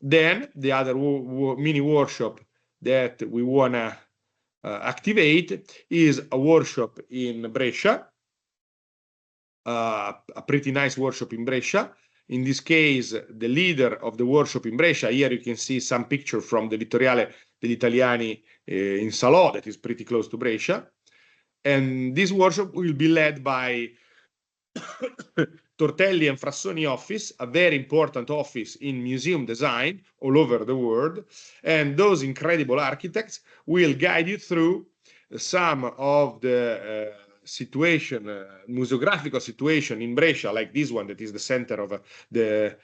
Then the other mini workshop that we want to activate is a workshop in Brescia, a pretty nice workshop in Brescia. In this case, the leader of the workshop in Brescia, here you can see some picture from the Vittoriale degli Italiani in Salò, that is pretty close to Brescia. And this workshop will be led by Tortelli and Frassoni office, a very important office in museum design all over the world. And those incredible architects will guide you through some of the museographical situation in Brescia, like this one, that is the center of the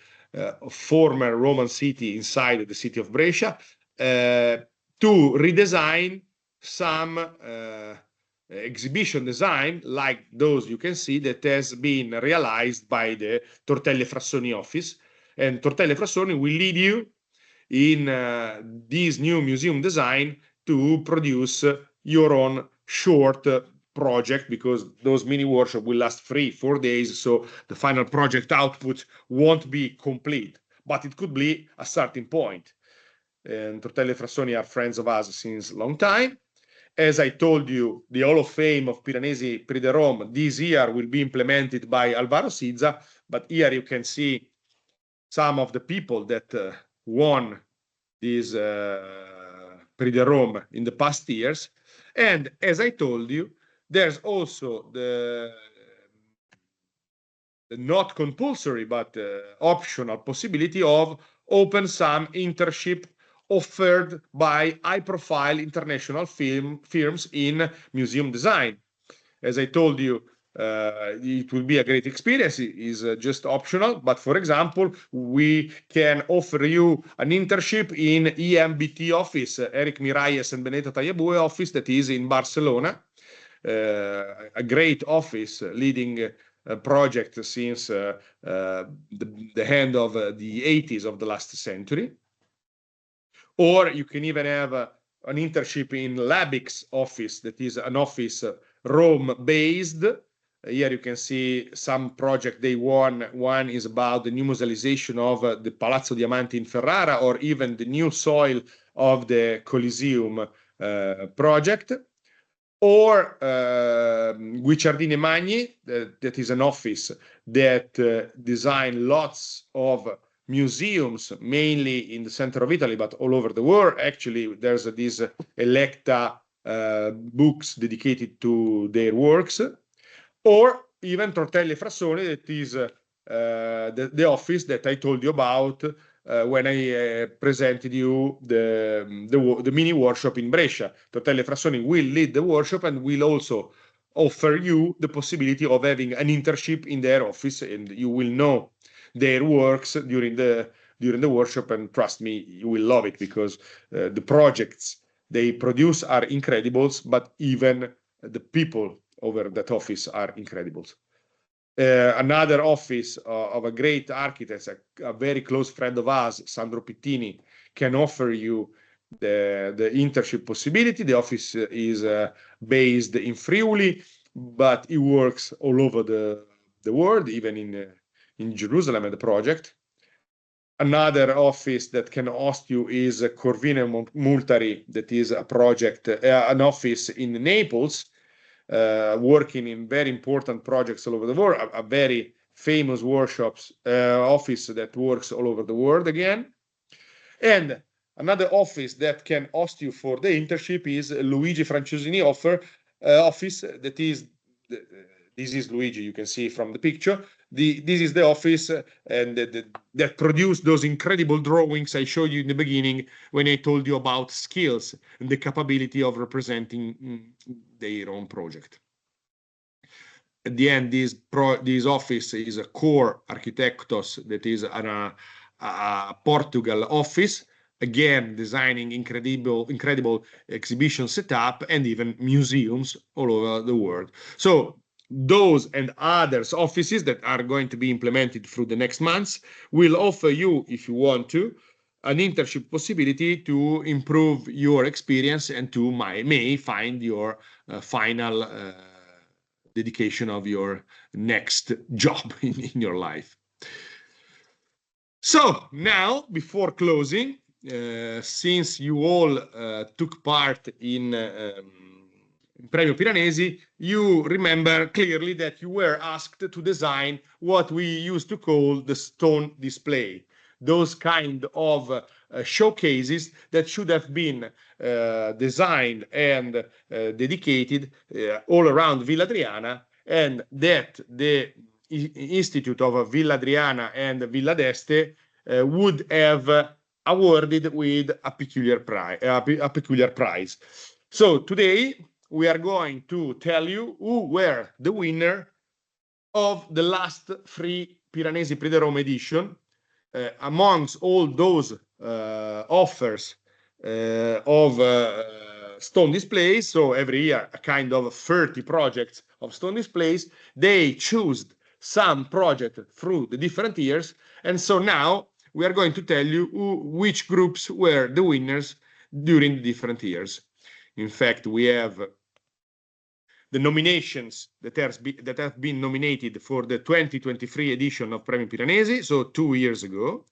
former Roman city inside the city of Brescia, to redesign some exhibition design like those you can see that has been realized by the Tortelli Frassoni office. And Tortelli Frassoni will lead you in this new museum design to produce your own short project, because those mini workshops will last 3-4 days, so the final project output won't be complete, but it could be a starting point. And Tortelli Frassoni are friends of us since a long time. As I told you, the Hall of Fame of Piranesi Prix de Rome this year will be implemented by Alvaro Siza, but here you can see some of the people that won this Prix de Rome in the past years. And as I told you, there's also the not compulsory but optional possibility of open some internship offered by high-profile international firms in museum design. As I told you, it will be a great experience. It is just optional, but for example, we can offer you an internship in EMBT office, Eric Miralles and Benedetta Tagliabue office, that is in Barcelona, a great office leading a project since the end of the 80s of the last century. Or you can even have an internship in Labix office, that is an office Rome-based. Here you can see some project they won. One is about the new musealization of the Palazzo Diamanti in Ferrara, or even the new soil of the Coliseum project. Or Guicciardini Magni, that is an office that design lots of museums, mainly in the center of Italy, but all over the world. Actually, there's this Electa books dedicated to their works. Or even Tortelli Frassoni, that is the office that I told you about when I presented you the mini workshop in Brescia. Tortelli Frassoni will lead the workshop and will also offer you the possibility of having an internship in their office, and you will know their works during the workshop, and trust me, you will love it, because the projects they produce are incredible, but even the people over that office are incredible. Another office of a great architect, a very close friend of ours, Sandro Pittini, can offer you the internship possibility. The office is based in Friuli, but it works all over the world, even in Jerusalem at the project. Another office that can host you is Corvino Multari, that is a project, an office in Naples, working in very important projects all over the world, a very famous workshops office that works all over the world again. And another office that can host you for the internship is Luigi Francesini office. That is, this is Luigi, you can see from the picture. This is the office and that produced those incredible drawings I showed you in the beginning when I told you about skills and the capability of representing their own project. At the end, this office is a Core Arquitectos, that is a Portugal office, again designing incredible exhibition setup and even museums all over the world. So those and others offices that are going to be implemented through the next months will offer you, if you want to, an internship possibility to improve your experience and to may find your final dedication of your next job in your life. So now, before closing, since you all took part in Premio Piranesi, you remember clearly that you were asked to design what we used to call the stone display, those kind of showcases that should have been designed and dedicated all around Villa Adriana, and that the Institute of Villa Adriana and Villa d'Este would have awarded with a peculiar prize. So today we are going to tell you who were the winner of the last 3 Piranesi Prix de Rome edition. Amongst all those offers of stone displays, so every year a kind of 30 projects of stone displays, they choose some project through the different years, And so now we are going to tell you which groups were the winners during the different years. In fact, we have the nominations that have been nominated for the 2023 edition of Premio Piranesi, so 2 years ago.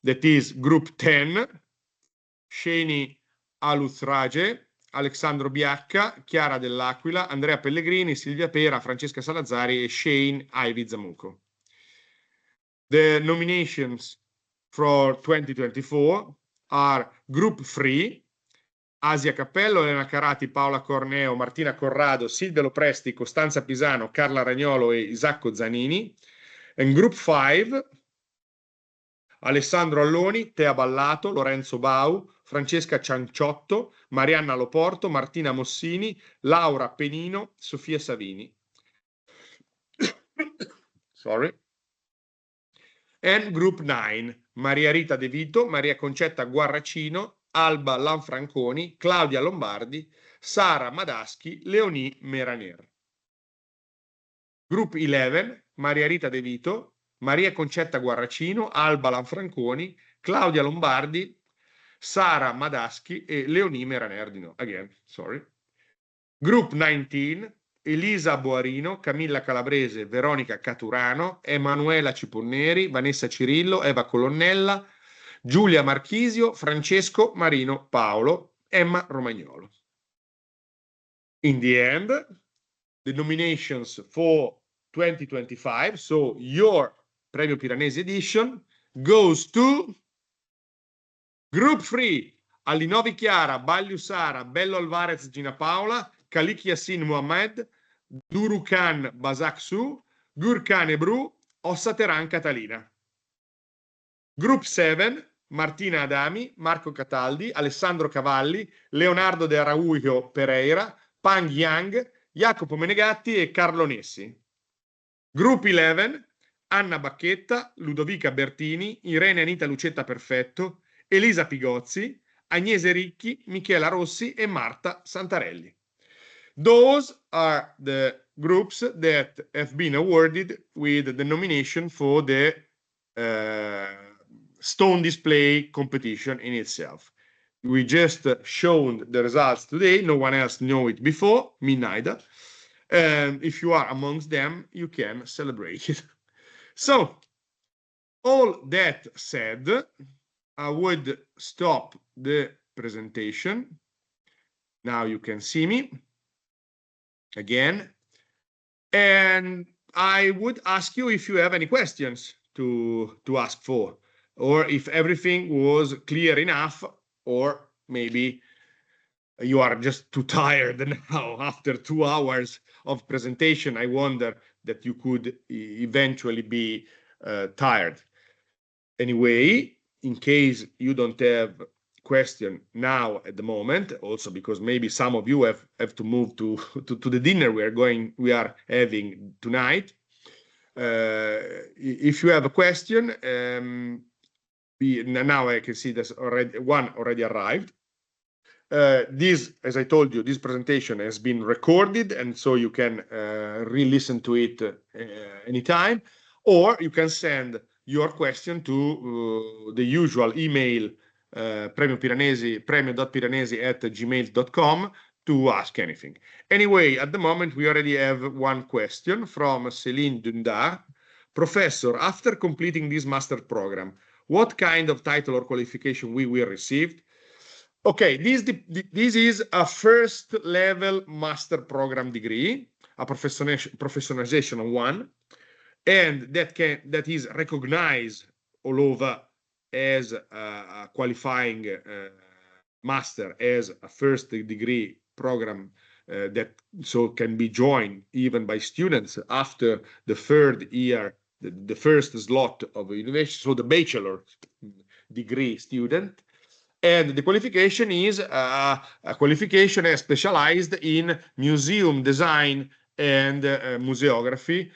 That is Group 10, Sheni Aluthrage, Alessandro Biacca, Chiara Dell'Aquila, Andrea Pellegrini, Silvia Pera, Francesca Salazzari e Shane Ivy Zamuco. The nominations for 2024 are Group 3, Asia Cappello, Elena Carati, Paola Corneo, Martina Corrado, Silvia Lopresti, Costanza Pisano, Carla Ragnolo e Isacco Zanini. And Group 5, Alessandro Alloni, Tea Ballato, Lorenzo Bau, Francesca Cianciotto, Marianna Loporto, Martina Mossini, Laura Penino, Sofia Savini. Sorry. And Group 9, Maria Rita De Vito, Maria Concetta Guarracino, Alba Lanfranconi, Claudia Lombardi, Sara Madaschi, Leonie Meraner. Group 11, Maria Rita De Vito, Maria Concetta Guarracino, Alba Lanfranconi, Claudia Lombardi, Sara Madaschi e Leonie Meraner di no. Again, sorry. Group 19, Elisa Boarino, Camilla Calabrese, Veronica Caturano, Emanuela Ciponneri, Vanessa Cirillo, Eva Colonnella, Giulia Marchisio, Francesco Marino Paolo, Emma Romagnolo. In the end, the nominations for 2025, so your Premio Piranesi edition, goes to Group 3, Allinovi Chiara, Bagliu Sara, Bello Alvarez Gina Paola, Khalik Yassin Mohamed, Durukan Basak Su, Gurkan Ebru, Ossateran Catalina. Group 7, Martina Adami, Marco Cataldi, Alessandro Cavalli, Leonardo De Araujo Pereira, Pang Yang, Jacopo Menegatti e Carlo Nessi. Group 11, Anna Bacchetta, Ludovica Bertini, Irene Anita Lucetta Perfetto, Elisa Pigozzi, Agnese Ricchi, Michela Rossi e Marta Santarelli. Those are the groups that have been awarded with the nomination for the stone display competition in itself. We just shown the results today. No one else knew it before, me neither. And if you are amongst them, you can celebrate it. So, all that said, I would stop the presentation. Now you can see me again. And I would ask you if you have any questions to ask for, or if everything was clear enough, or maybe you are just too tired now after 2 hours of presentation. I wonder that you could eventually be tired. Anyway, in case you don't have question now at the moment, also because maybe some of you have to move to the dinner we are having tonight. If you have a question, now I can see there's one already arrived. This, as I told you, this presentation has been recorded, and so you can re-listen to it anytime, or you can send your question to the usual email, premio.piranesi@gmail.com, to ask anything. Anyway, at the moment, we already have one question from Céline Dundar. Professor, after completing this master program, what kind of title or qualification we will receive? Okay, this is a first level master program degree, a professionalization one, and that is recognized all over as a qualifying master, as a first degree program that so can be joined even by students after the 3rd year, the first slot of a university, so the bachelor degree student. And the qualification is a qualification specialized in museum design and museography,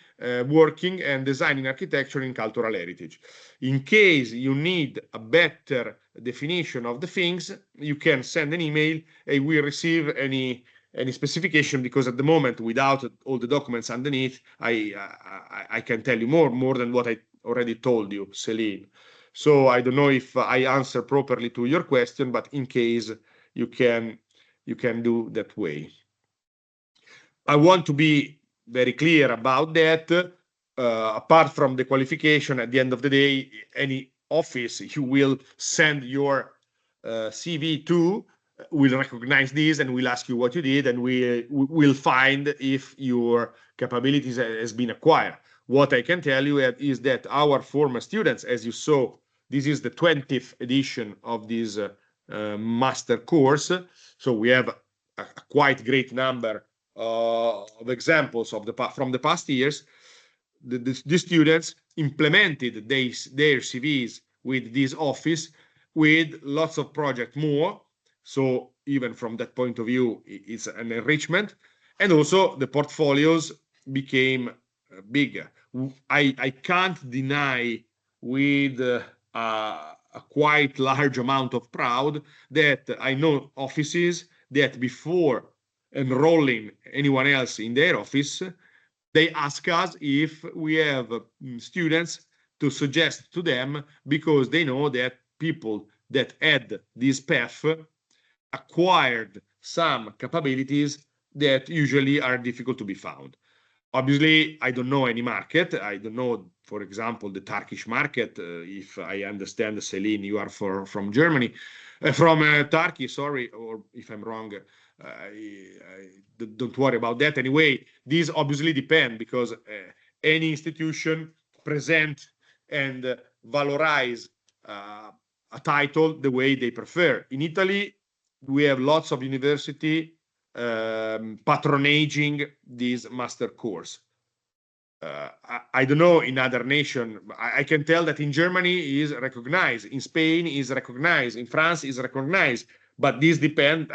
working and designing architecture and cultural heritage. In case you need a better definition of the things, you can send an email and we receive any specification, because at the moment, without all the documents underneath, I can tell you more than what already told you, Celine. So I don't know if I answer properly to your question, but in case you can do that way. I want to be very clear about that. Apart from the qualification, at the end of the day, any office you will send your CV to will recognize this and will ask you what you did, and we will find if your capabilities has been acquired. What I can tell you is that our former students, as you saw, this is the 20th edition of this master course. So we have a quite great number of examples from the past years. The students implemented their CVs with this office with lots of projects more. So even from that point of view, it's an enrichment. And also the portfolios became bigger. I can't deny with a quite large amount of proud that I know offices that before enrolling anyone else in their office, they ask us if we have students to suggest to them, because they know that people that had this path acquired some capabilities that usually are difficult to be found. Obviously, I don't know any market. I don't know, for example, the Turkish market. If I understand, Celine, you are from Germany, from Turkey, sorry, or if I'm wrong, don't worry about that. Anyway, these obviously depend, because any institution present and valorize a title the way they prefer. In Italy, we have lots of university patronaging this master course. I don't know in other nations. I can tell that in Germany is recognized, in Spain is recognized, in France is recognized, but this depends.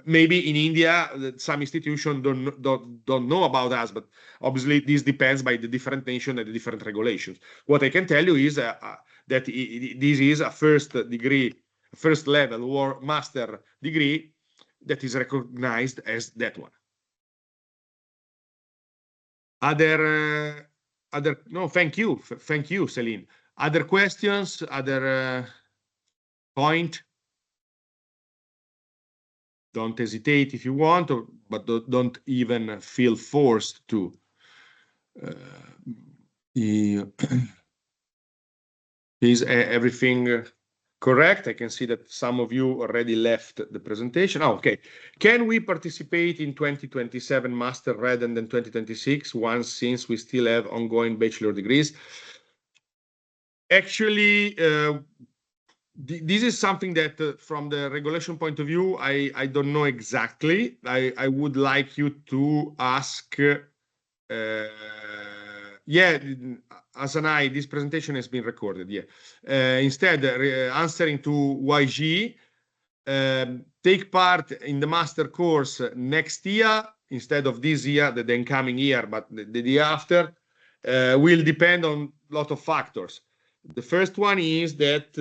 Maybe in India, some institutions don't know about us, but obviously this depends by the different nation and the different regulations. What I can tell you is that this is a first degree, first level or master degree that is recognized as that one. No, thank you, Celine. Other questions? Other point? Don't hesitate if you want, but don't even feel forced to. Is everything correct? I can see that some of you already left the presentation. Oh, okay. Can we participate in 2027 master rather than 2026 since we still have ongoing bachelor degrees? Actually, this is something that from the regulation point of view, I don't know exactly. I would like you to ask, yeah, Asanai, this presentation has been recorded, yeah. Instead, answering to YG, take part in the master course next year instead of this year, the then coming year, but the year after, will depend on a lot of factors. The first one is that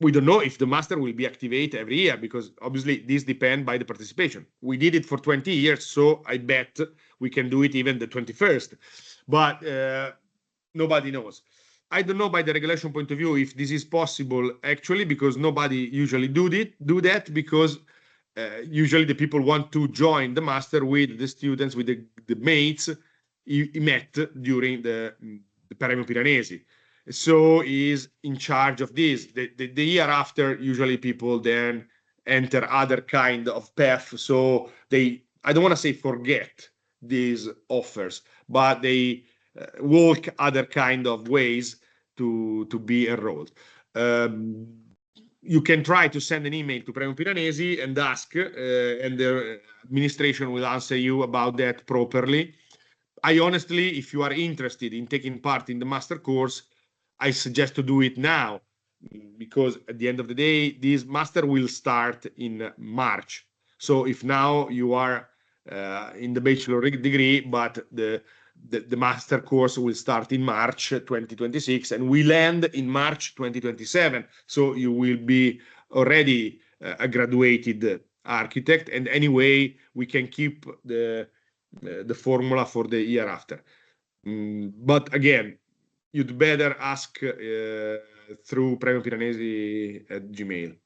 we don't know if the master will be activated every year, because obviously this depends by the participation. We did it for 20 years, so I bet we can do it even the 21st, but nobody knows. I don't know by the regulation point of view if this is possible actually, because nobody usually do that, because usually the people want to join the master with the students, with the mates he met during the Premio Piranesi. So is in charge of this. The year after, usually people then enter other kind of path. So I don't want to say forget these offers, but they walk other kind of ways to be enrolled. You can try to send an email to Premio Piranesi and ask, and the administration will answer you about that properly. I honestly, if you are interested in taking part in the master course, I suggest to do it now, because at the end of the day, this master will start in March. So if now you are in the bachelor degree, but the master course will start in March 2026 and will end in March 2027. So you will be already a graduated architect. And anyway, we can keep the formula for the year after. But again, you'd better ask through Premio Piranesi at Gmail.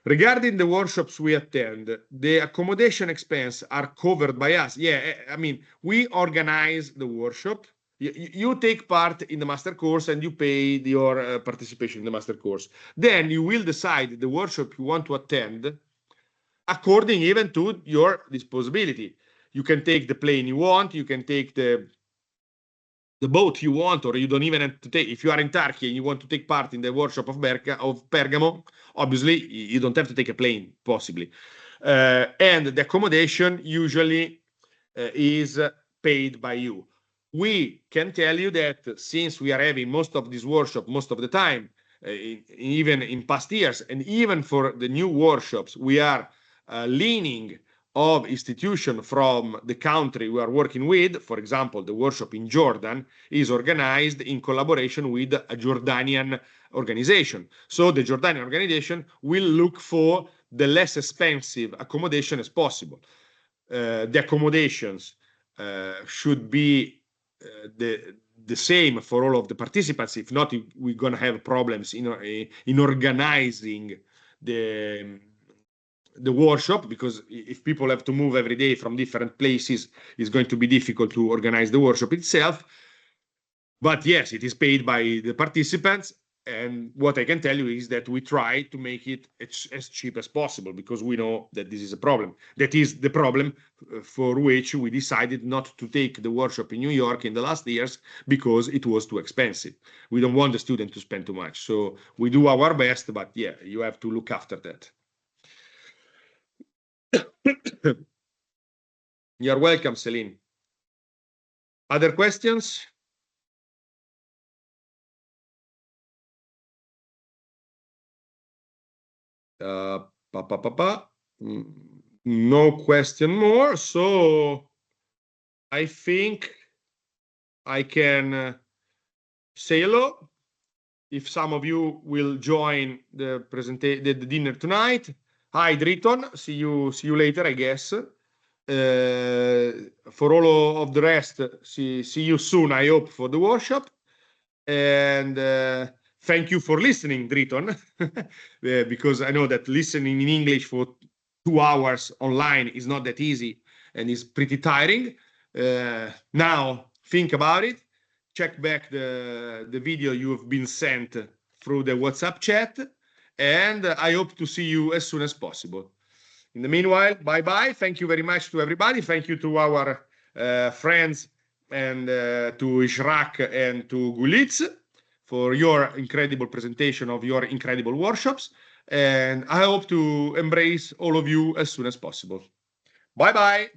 Regarding the workshops we attend, the accommodation expense are covered by us. Yeah, I mean, we organize the workshop. You take part in the master course and you pay your participation in the master course. Then you will decide the workshop you want to attend according even to your disposability. You can take the plane you want, you can take the boat you want, or you don't even have to take. If you are in Turkey and you want to take part in the workshop of Bergamo, obviously you don't have to take a plane, possibly. And the accommodation usually is paid by you. We can tell you that since we are having most of this workshop most of the time, even in past years, and even for the new workshops, we are leaning of institution from the country we are working with. For example, the workshop in Jordan is organized in collaboration with a Jordanian organization. So the Jordanian organization will look for the less expensive accommodation as possible. The accommodations should be the same for all of the participants. If not, we're going to have problems in organizing the workshop, because if people have to move every day from different places, it's going to be difficult to organize the workshop itself. But yes, it is paid by the participants. And what I can tell you is that we try to make it as cheap as possible, because we know that this is a problem. That is the problem for which we decided not to take the workshop in New York in the last years, because it was too expensive. We don't want the student to spend too much. So we do our best, but yeah, you have to look after that. You're welcome, Celine. Other questions? No question more. So I think I can say hello. If some of you will join the dinner tonight. Hi, Driton. See you later, I guess. For all of the rest, see you soon, I hope, for the workshop. And thank you for listening, Driton, because I know that listening in English for 2 hours online is not that easy and is pretty tiring. Now, think about it. Check back the video you have been sent through the WhatsApp chat, and I hope to see you as soon as possible. In the meanwhile, bye-bye. Thank you very much to everybody. Thank you to our friends and to Ishrak and to Gulitz for your incredible presentation of your incredible workshops. And I hope to embrace all of you as soon as possible. Bye-bye.